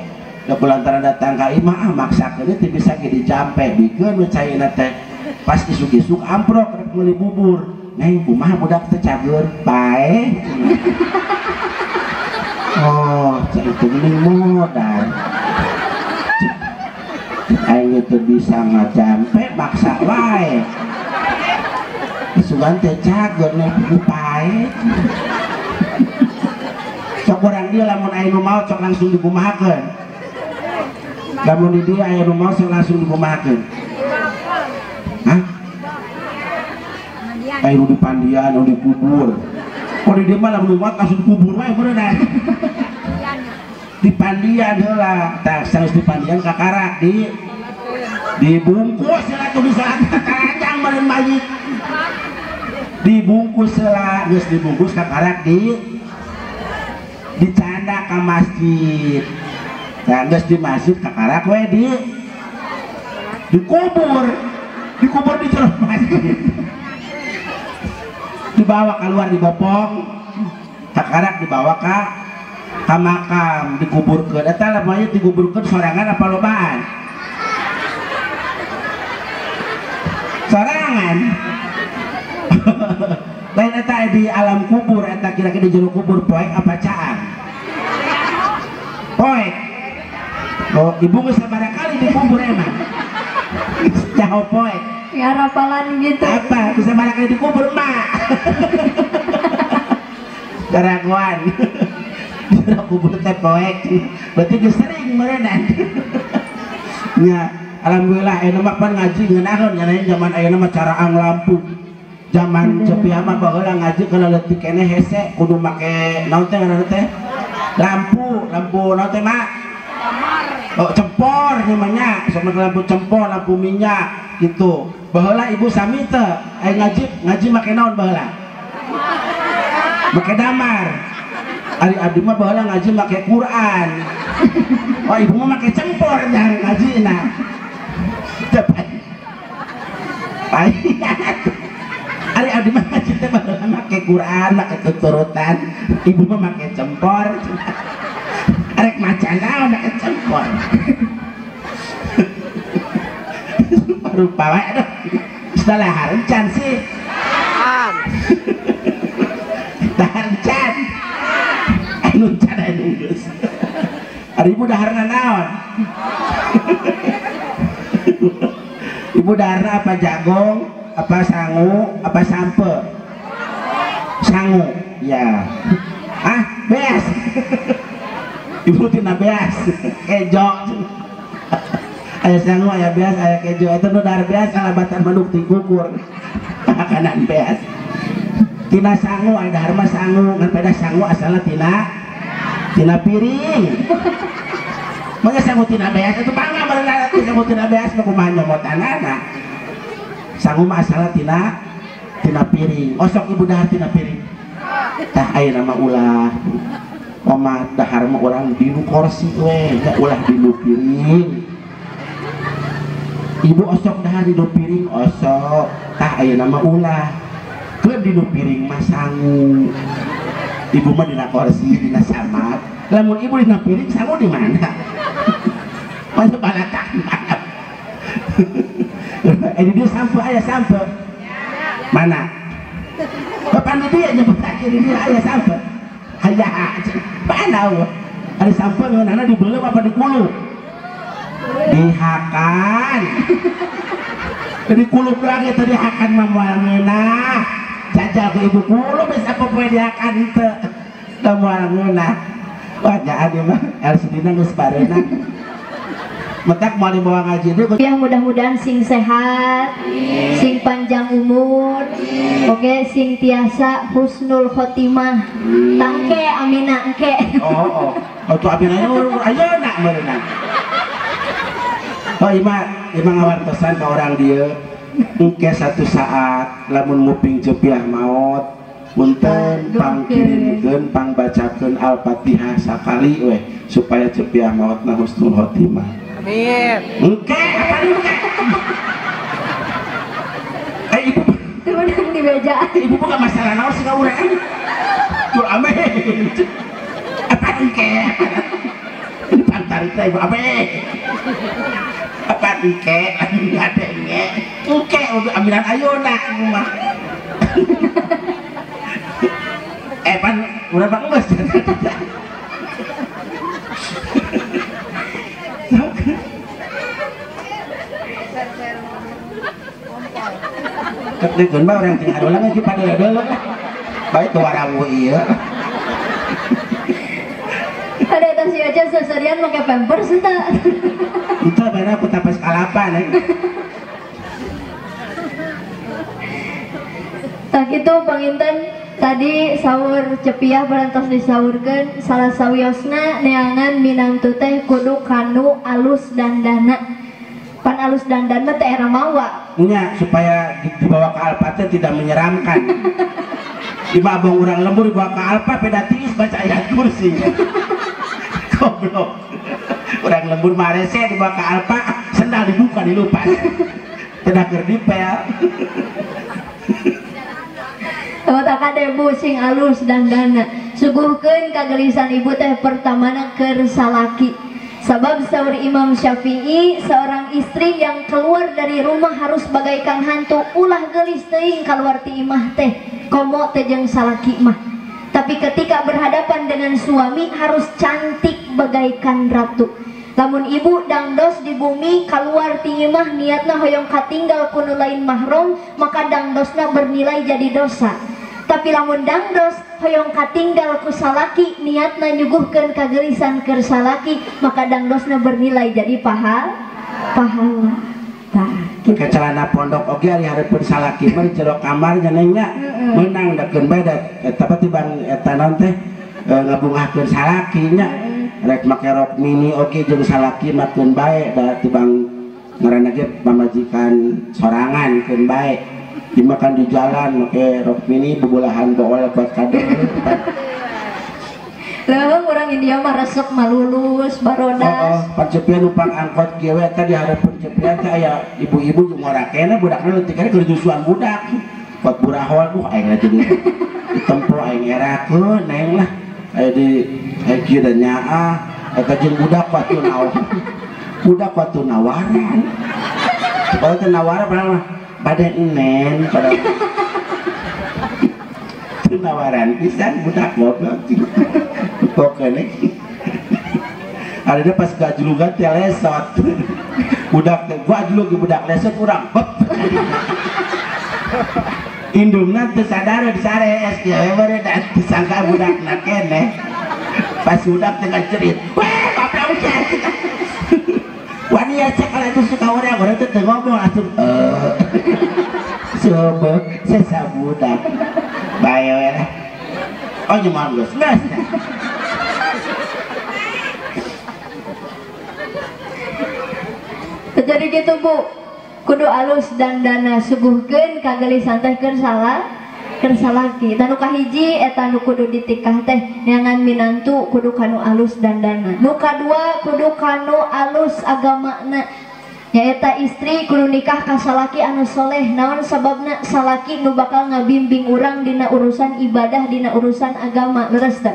da kulantaran datang ka imah maksakeun teu bisa ge dijampe bikeun we caina teh pas isuk-isuk amprok rek meuli bubur neng kumaha budak teh cager bae oh cai teh geuning modal aing teu bisa ngajampe maksa wae sugan teh cager neng bae sok urang dia lamun aya nu maot sok langsung dikumahakeun lamun di dia aya nu maot sok langsung dikumahakeun hah ayo di pandian, di kubur. Oh di dia malah belum langsung kubur, wae bener di pandian heula, tak harus di pandian kakarak dibungkus lah tuh bisa kakarajang meureun mayit. Dibungkus lah, geus dibungkus kakarak dicanda ka masjid. Nah, geus di masjid kakarak we dikubur di jero masjid. Dibawa keluar dibopong kakarak dibawa ke makam dikuburkeun eta mayit dikuburkeun sorangan apa lobaan sorangan lain eta di alam kubur eta kira-kira di jero kubur poek apa caang poek oh ibu geus sabaraha kali dikubur emang jauh poek ya rapalan gitu apa bisa banyak kali dikubur mak keraguan kubur teh poek berarti dia sering merenan ya alhamdulillah ayeuna mah pan ngaji ngeunaheun nya zaman ayeuna mah caraang lampu zaman cepia mah baheula ngaji kana leutik keneh hese kudu make naon teh ngaranna teh lampu naon teh mak oh cempor namanya sama lampu cempor lampu minyak gitu baheula ibu sami teh aya ngaji make naon baheula make damar ari abdi mah baheula ngaji make Quran oh ibu mah make cempor jangan ngajina tepat ari abdi mah ngaji teh baheula make Quran make tuturutan ibu mah make cempor arek macan naon make cempor rupa wae aduh istilah harencan sih harencan anu can anu geus ari ibu daharna naon ibu daharna apa jagong apa sangu apa sampe sangu ya beas ibu tina beas kejo aya sangu aya beas aya keju eta nu dar beas kalabatan manuk tingkukur makanan beas tina sangu aya dahar mah sangu ngan pada sangu asalna tina piring mangga sangu tina beas itu bangga berenang sangu tina beas mah kumaha nyomotanana sangu mah asalna tina piring osok ibu dahar tina piring tah ayeuna mah ulah oma dahar mah urang dinu kursi we ulah dinu piring ibu osok dahar di piring osok tah ayeuna mah ulah keur di piring mah sangu ibu mah dina kursi dina samat lamun ibu dina piring sangu di mana masuk balatak ini dia sampo aya sampo mana papan di dia nyebut kiri dia aya sampo aya mana ada sampo ngeunana dibeuleum apa dikulup dihakan jadi kuluk lagi tadi hakan mah moal ngeunah jajal ke ibu kulo bisa pepediakan itu temuanuna wajah adi mah LCD geus barena mentak mau dibawa ngaji dulu ya mudah-mudahan sing sehat sing panjang umur oke sing tiasa husnul khotimah tangke amina engke oh tuh amina ayo nak merenang oh ima ngawartosan ke orang dia engke satu saat lamun nguping jepiah maut punten pangkirimkeun pangbacakeun Al-Fatihah sakali weh supaya jepiah mautna husnul khotimah. Amin. Engke apa engke? Ibu menang di meja. Ibu bukan masalah naon sih urang. Tuh amin. Apa engke? Ini pantarik teh ibu amin. Apa engke? Ada engke untuk ambilan ayeuna mah. Pan udah bagus. Kedekeun mah orang tinggal ulang lagi pada dulu. Baik tuh warawu ieu. Ada tas aja seserian pakai pampers eta. Itu bener aku tapas kalapan. Tak gitu panginten tadi sahur cepiah berantos disaurkeun salah sawiosna neangan minangtu teh kudu kanu alus dandana pan alus dandana teh era mawa nya supaya dibawa ke Alfa teh tidak menyeramkan. Di abang urang lembur dibawa ke Alfa beda tiis baca ayat kursi. Goblok. Urang lembur marese dibawa ke Alfa sendal dibuka dilupas. Tidak dipel. Tawat akade bu sing alus dandana suguhkeun kagelisan ibu teh pertamana keur salaki sabab saur Imam Syafi'i seorang istri yang keluar dari rumah harus bagaikan hantu ulah gelis teuing kaluar ti imah teh komo teh jeung salaki mah tapi ketika berhadapan dengan suami harus cantik bagaikan ratu. Lamun ibu dangdos di bumi keluar ti imah niatna hoyong katinggal ku nu lain mahram maka dangdosna bernilai jadi dosa. Tapi lamun dangdos hoyong katinggal ku salaki niatna nyuguhkeun kagelisan keur salaki maka dangdosna bernilai jadi pahala. Tah gitu. Ke celana pondok oge ari hareupeun salaki mah jero kamar nyenengna meunang dakeun bae eta tibang eta naon teh ngabungahkeun salaki nya rek make rok mini oge jeung salaki makeun bae da tibang ngaranna ge pamajikan sorangan keun bae. Dimakan di jalan pakai rok mini bebolahan bawa buat kado. Leuweung urang India mah resep malulus barodas. Pan cepian numpang angkot kieu eta di hareupeun cepian teh aya ibu-ibu jeung ngorakena budakna leutik kana keur nyusuan budak. Pot burahol aing jadi ditempo aing erakeun neng lah. Aya di kieu da nyaah eta jeung budak watu naon. Budak watu nawaran. Kalau teh nawaran pernah pada enen pada penawaran pisan budak goblok pokoknya ada pas gajlugan teh lesot budak teh gua ajlug budak lesot urang indungna teu sadar disarees kieu bare da disangka budakna keneh pas budak teh ngacerit weh goblok wani ya sekali itu suka orang teh ngomong atuh coba sesa budak bae we oh nyaman geus jadi gitu bu kudu alus dandana suguhkeun kagelisan teh keur salaki tanu kahiji eta nu kudu ditikah teh neangan minantu kudu kanu alus dandana nu kadua kudu kanu alus agamana nyaeta istri kudu nikah ka salaki anu soleh naon sababna salaki nu bakal ngabimbing urang dina urusan ibadah dina urusan agama leres teh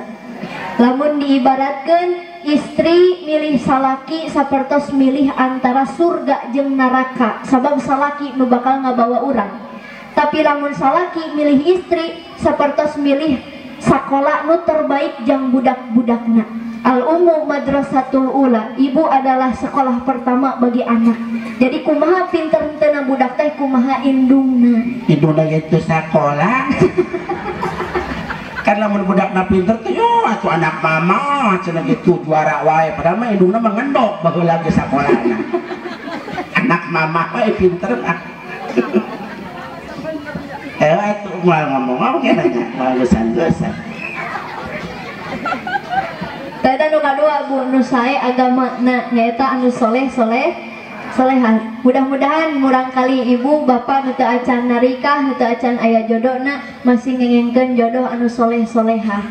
lamun diibaratkeun istri milih salaki sapertos milih antara surga jeung neraka sabab salaki nu bakal ngabawa urang tapi lamun salaki milih istri sapertos milih sakola nu terbaik jang budak-budakna. Al ummu madrasatul ula, ibu adalah sekolah pertama bagi anak. Jadi kumaha pinter teu budak teh kumaha indungna. Indungna itu sekolah. Kan lamun budakna pinter tuh yo atuh anak mama cenah gitu juara wae padahal mah indungna mah ngendok baheula ge sakolana. Anak mama wae pinter mah. Itu moal ngomong apa kena nya moal gesan-gesan. Teta nu kadua Bu nu sae agamana nyaeta anu solehan. Mudah-mudahan murang kali ibu bapak nu teu acan narikah nu teu acan aya jodohna masih ngengengkeun jodoh anu soleh-solehah.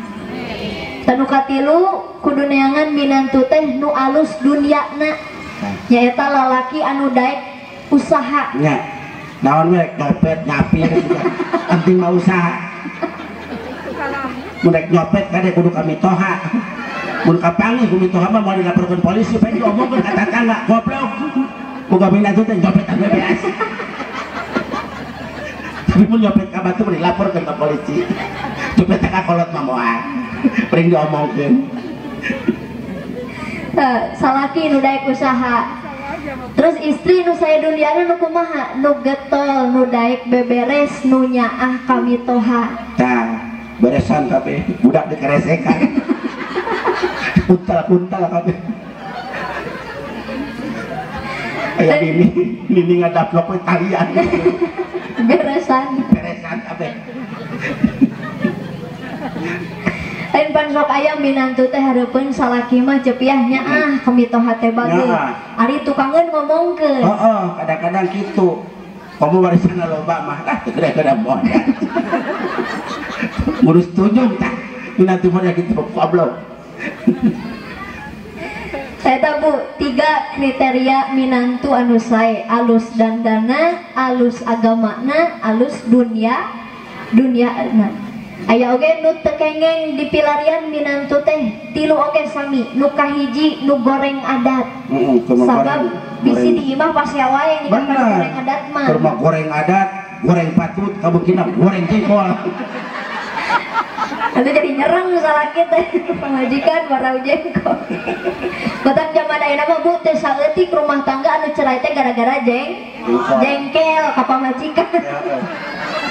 Tanu katilu kudu neangan minantu teh nu alus dunyana nyaeta lalaki anu daek usaha. Nya naon we nyopet nyapir penting mah usaha. Mun rek nyopet kade kudu kami toha. Mun kapangi ku mitoha mah mau dilaporkeun polisi pengen diomongkeun ka tetangga goblok. Boga minantu teh nyopet anu beas. Tapi mun nyopet ka batu dilaporkeun ka polisi. Nyopet ka kolot mah moal. Pring diomongkeun. Salaki nu daek usaha. Terus istri nu saya duliana nu kumaha nu getol nu daek beberes nu nyaah kamitoha. Tah beresan kabeh budak dikeresekan. Kuntal kabeh. Aya ini ngadaplok we talian. Beresan kabeh. Lain pan sok aya minantu teh hareupeun salaki mah cepiah nyaah kamitoha teh bageus. Ari tukangeun ngomongkeun. Heeh, kadang-kadang kitu. Kamu warisan loba mah lah teu gede-gede modal. Ngurus tunjung tah. Minantu mah kitu goblok. Eta Bu, 3 kriteria minantu anu sae, alus dandana, alus agamana, alus dunyana. Aya oge nu teu kengeng di pilarian minantu teh, 3 oge sami, nu kahiji nu goreng adat. Sabab bisi di imah pasti wae nya goreng adat mah. Keur goreng adat, goreng patut, kabukina goreng jengkol. Nanti jadi nyerang salaki teh pamajikan warau jengkol. Batang zaman ayeuna mah Bu teh saeutik rumah tangga anu cerai teh gara-gara jengkel ka pamajikan.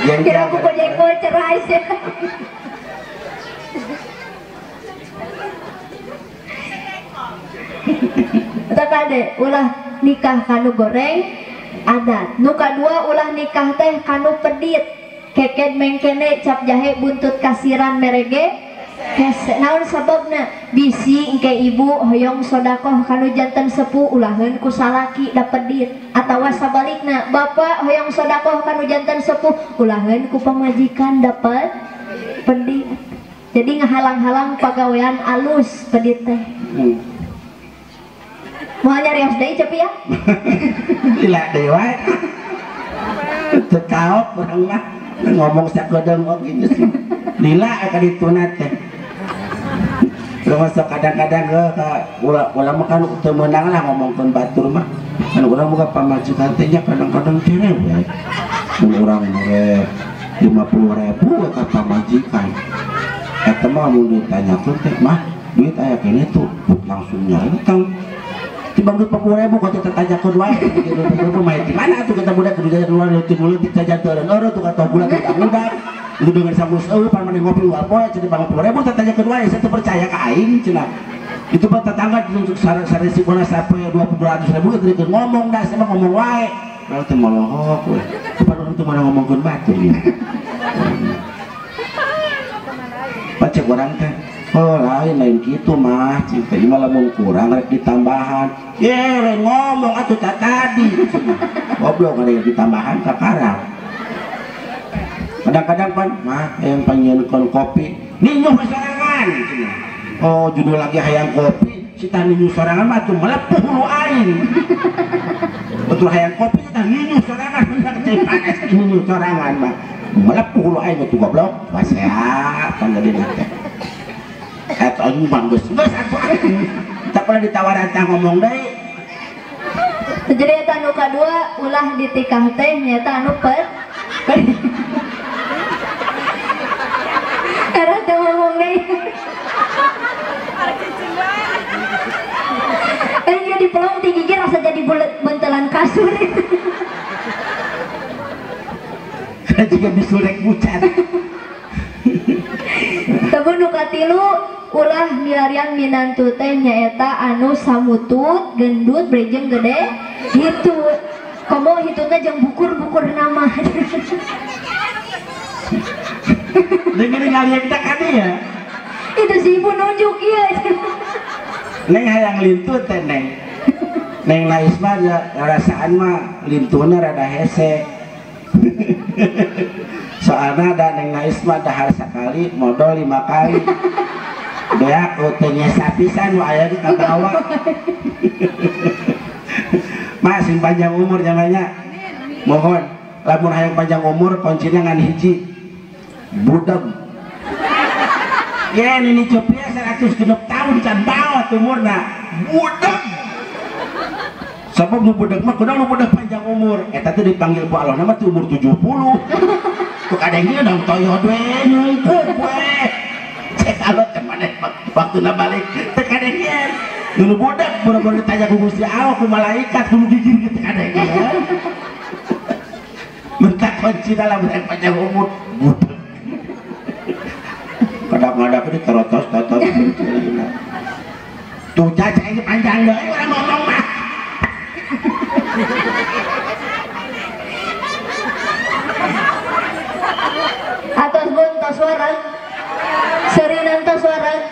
Kira ku jengkol cerai sih. Eta kade ulah nikah kanu goreng adat. Nu kadua ulah nikah teh kanu pedit. Keket mengkene cap jahe buntut kasiran merege hese. Naon sababna? Bisi engke ibu hoyong sodakoh kanu janten sepuh ulaheun ku salaki da pedit, atawa sabalikna bapak hoyong sodakoh kanu janten sepuh ulaheun ku pamajikan dapat pedit. Jadi ngahalang-halang pagawean alus pedit teh. Moal nyarios deui cepi ya. Lila deui wae. Teu kaop urang mah ngomong sakodeng oh gitu sih. Lila ka dituna teh. Terus kadang-kadang ulah mah kan teu meunang lah ngomongkeun batur mah. Kan urang boga pamajikan teh nya kadang-kadang cerewet. Mun urang mere 50.000 ka pamajikan. Eta mah mun ditanyakeun teh mah duit aya kene tuh langsung nyautang. Timbang duit 50.000 kok teh tanyakeun wae. Gitu mah di mana atuh kita budak kudu jajan luar leutik dijajateureun euro tuh kata budak kita budak. Itu dengan sambus pan mani ngopi ulah poe cenah 50.000 teh tanyakeun wae saya teu percaya ka aing cenah. Itu mah tetangga untuk saresipona sapoe 200.000 teh ngomong dah sama ngomong wae. Kalau teh molohok we. Padahal teu mana ngomongkeun batur nya. Pacek urang teh oh lain gitu mah cinta ini malah mau kurang rek ditambahan lain ngomong atuh tadi goblok ada yang ditambahan kakarang kadang-kadang pan mah yang panyeunkeun kopi ninyuh sorangan oh judul lagi hayang kopi cita ninyuh sorangan mah tuh melepuh lu aing betul hayang kopi cita ninyuh sorangan bener teh panas ninyuh sorangan mah melepuh lu aing tuh goblok basea pan jadi teh atau anjing banggus tak pernah ditawaran tang ngomong deui. Jadi eta anu kadua ulah ditikah teh nyata anu era teh ngomong deui. Aya di pelong di gigi rasa jadi bentelan kasur. Karena juga bisulek bucat. Tapi nu katilu ulah milarian minantu teh nyaeta anu samutut, gendut, brejeng gede. Gitu. Komo hitutnya jeung bukur-bukur nama. Dengan ngalian kita kan ya. Itu si ibu nunjuk iya. Neng hayang lintut teh neng. Neng Laisma ya rasaan mah lintuna rada hese. Soalnya ada neng Laisma dahar sekali modal 5 kali. Beak utenya sapisan wa aya di kabawa. Masih panjang umur namanya. Mohon lamun hayang panjang umur kuncinya ngan hiji. Budeg. Ya ini Copia 100 tahun can bawa umurna. Budeg. Sebab nu budeg mah kudu nu budeg panjang umur. Eta teh dipanggil ku Allah nama teh umur 70. Ku kadengnya dong toyot we nyeukeun we. Cek Allah teh maneh waktuna balik teh kadengnya. Nu budeg boro-boro ditanya ku Gusti Allah ku malaikat kudu gigir teh kadengnya. Mentak kunci dalam panjang umur. Budeg. Kadang-kadang ini terotos-totos tuh caca ini panjang deh orang ngomong mah atos bun tos warang serinan tos warang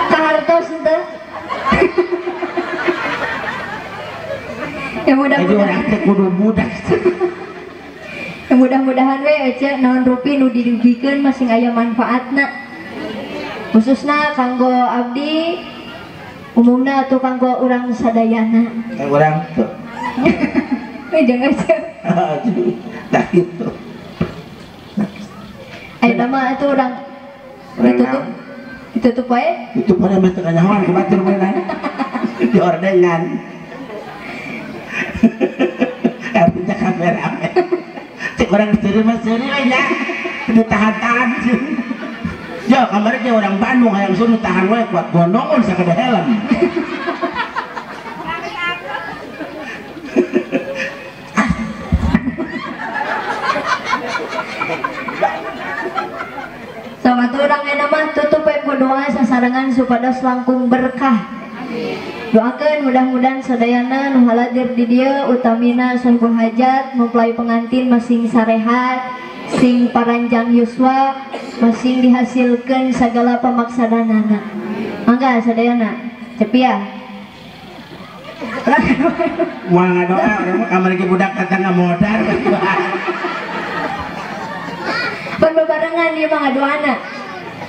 kahartos ente. Ya jadi orang teh kudu budak. Ya mudah-mudahan we ece naon rupi nu didugikeun masing aya manfaatna. Khususnya kanggo abdi umumna atau kanggo orang sadayana orang tuh jangan aja tak gitu ayo nama itu orang ditutup wae itu pada mata kanyawan ku batur mana di ordengan artinya kamera cek orang seri aja ditahan-tahan sih. Ya kemarin dia orang Bandung yang suruh tahan wae kuat gondongon sakada helm. Sama tuh orang yang nama tutup ku doa sasarangan supados langkung berkah. Doakan mudah-mudahan sadayana nu haladir di dieu utamina sahibul hajat mempelai pengantin masing sarehat sing paranjang yuswa masing dihasilkan segala pamaksadanana. Mangga sadayana cepia mau ngadoa kamar ge budak tetangga modal pan bebarengan ieu mah ngadoana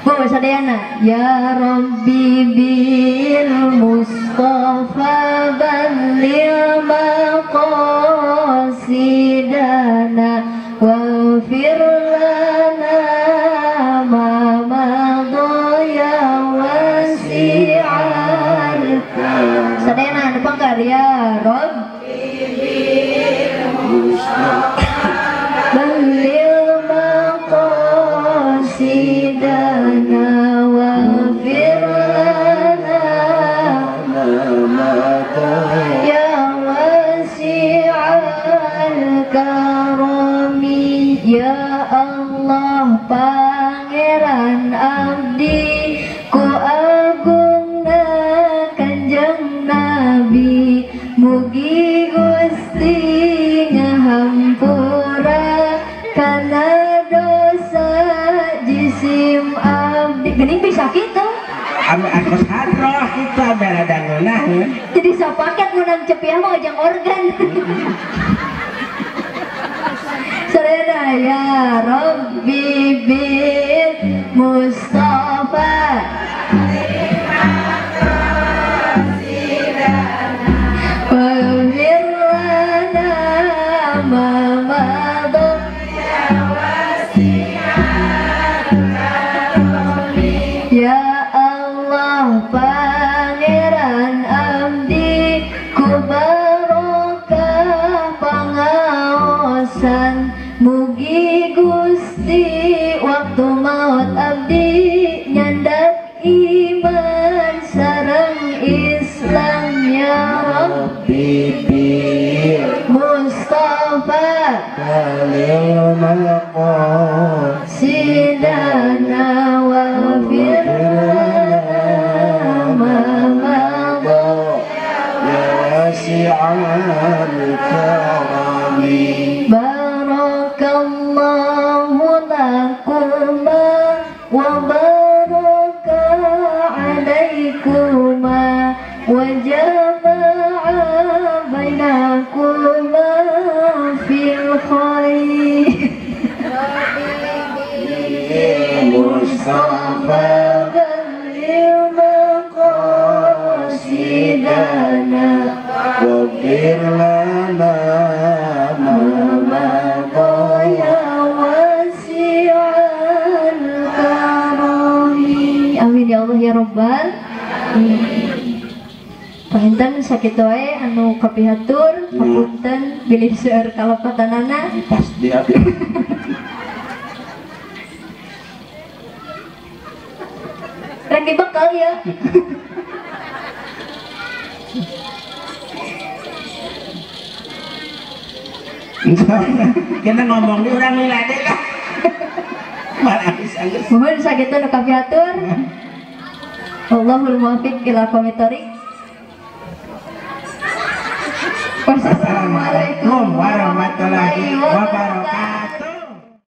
bu sadayana ya Rabbi bil Mustafa balil maqasidana waghfir lana ma madaya wasi'al sadayana anu pangkar ya Rabbi balil maqasidana waghfir lana ya wasi'al karami ya Allah pangeran abdi ku agungna kanjeng Nabi mugi Gusti ngahampura kana dosa jisim abdi geuning bisa kitu anu akos hadroh kita berada ngeunah jadi sapaket ngunang cepiah mah ojang organ. Sarena ya Rabbi bil Mustafa waghfir lana ma madha ya Allah pangeran abdi ku barokah pangaosan mugi Gusti waktu maut abdi nyandak iman الكرم بارك الله لكما وبارك عليكما وجمع بينكما في الخير مصطفى بلغ مقاصدنا واغفر لنا ما مضى يا واسع الكرم amin ya Allah ya Rabbal Panginten sakitu wae anu kapihatur papunten bilih seueur kalopatanana pas dia rek dibekal ya kita ngomong di orang lila deh lah malah bisa mohon sakitu anu kapihatur Allahul muwaffiq ila aqwamit thoriq. Wassalamualaikum warahmatullahi wabarakatuh.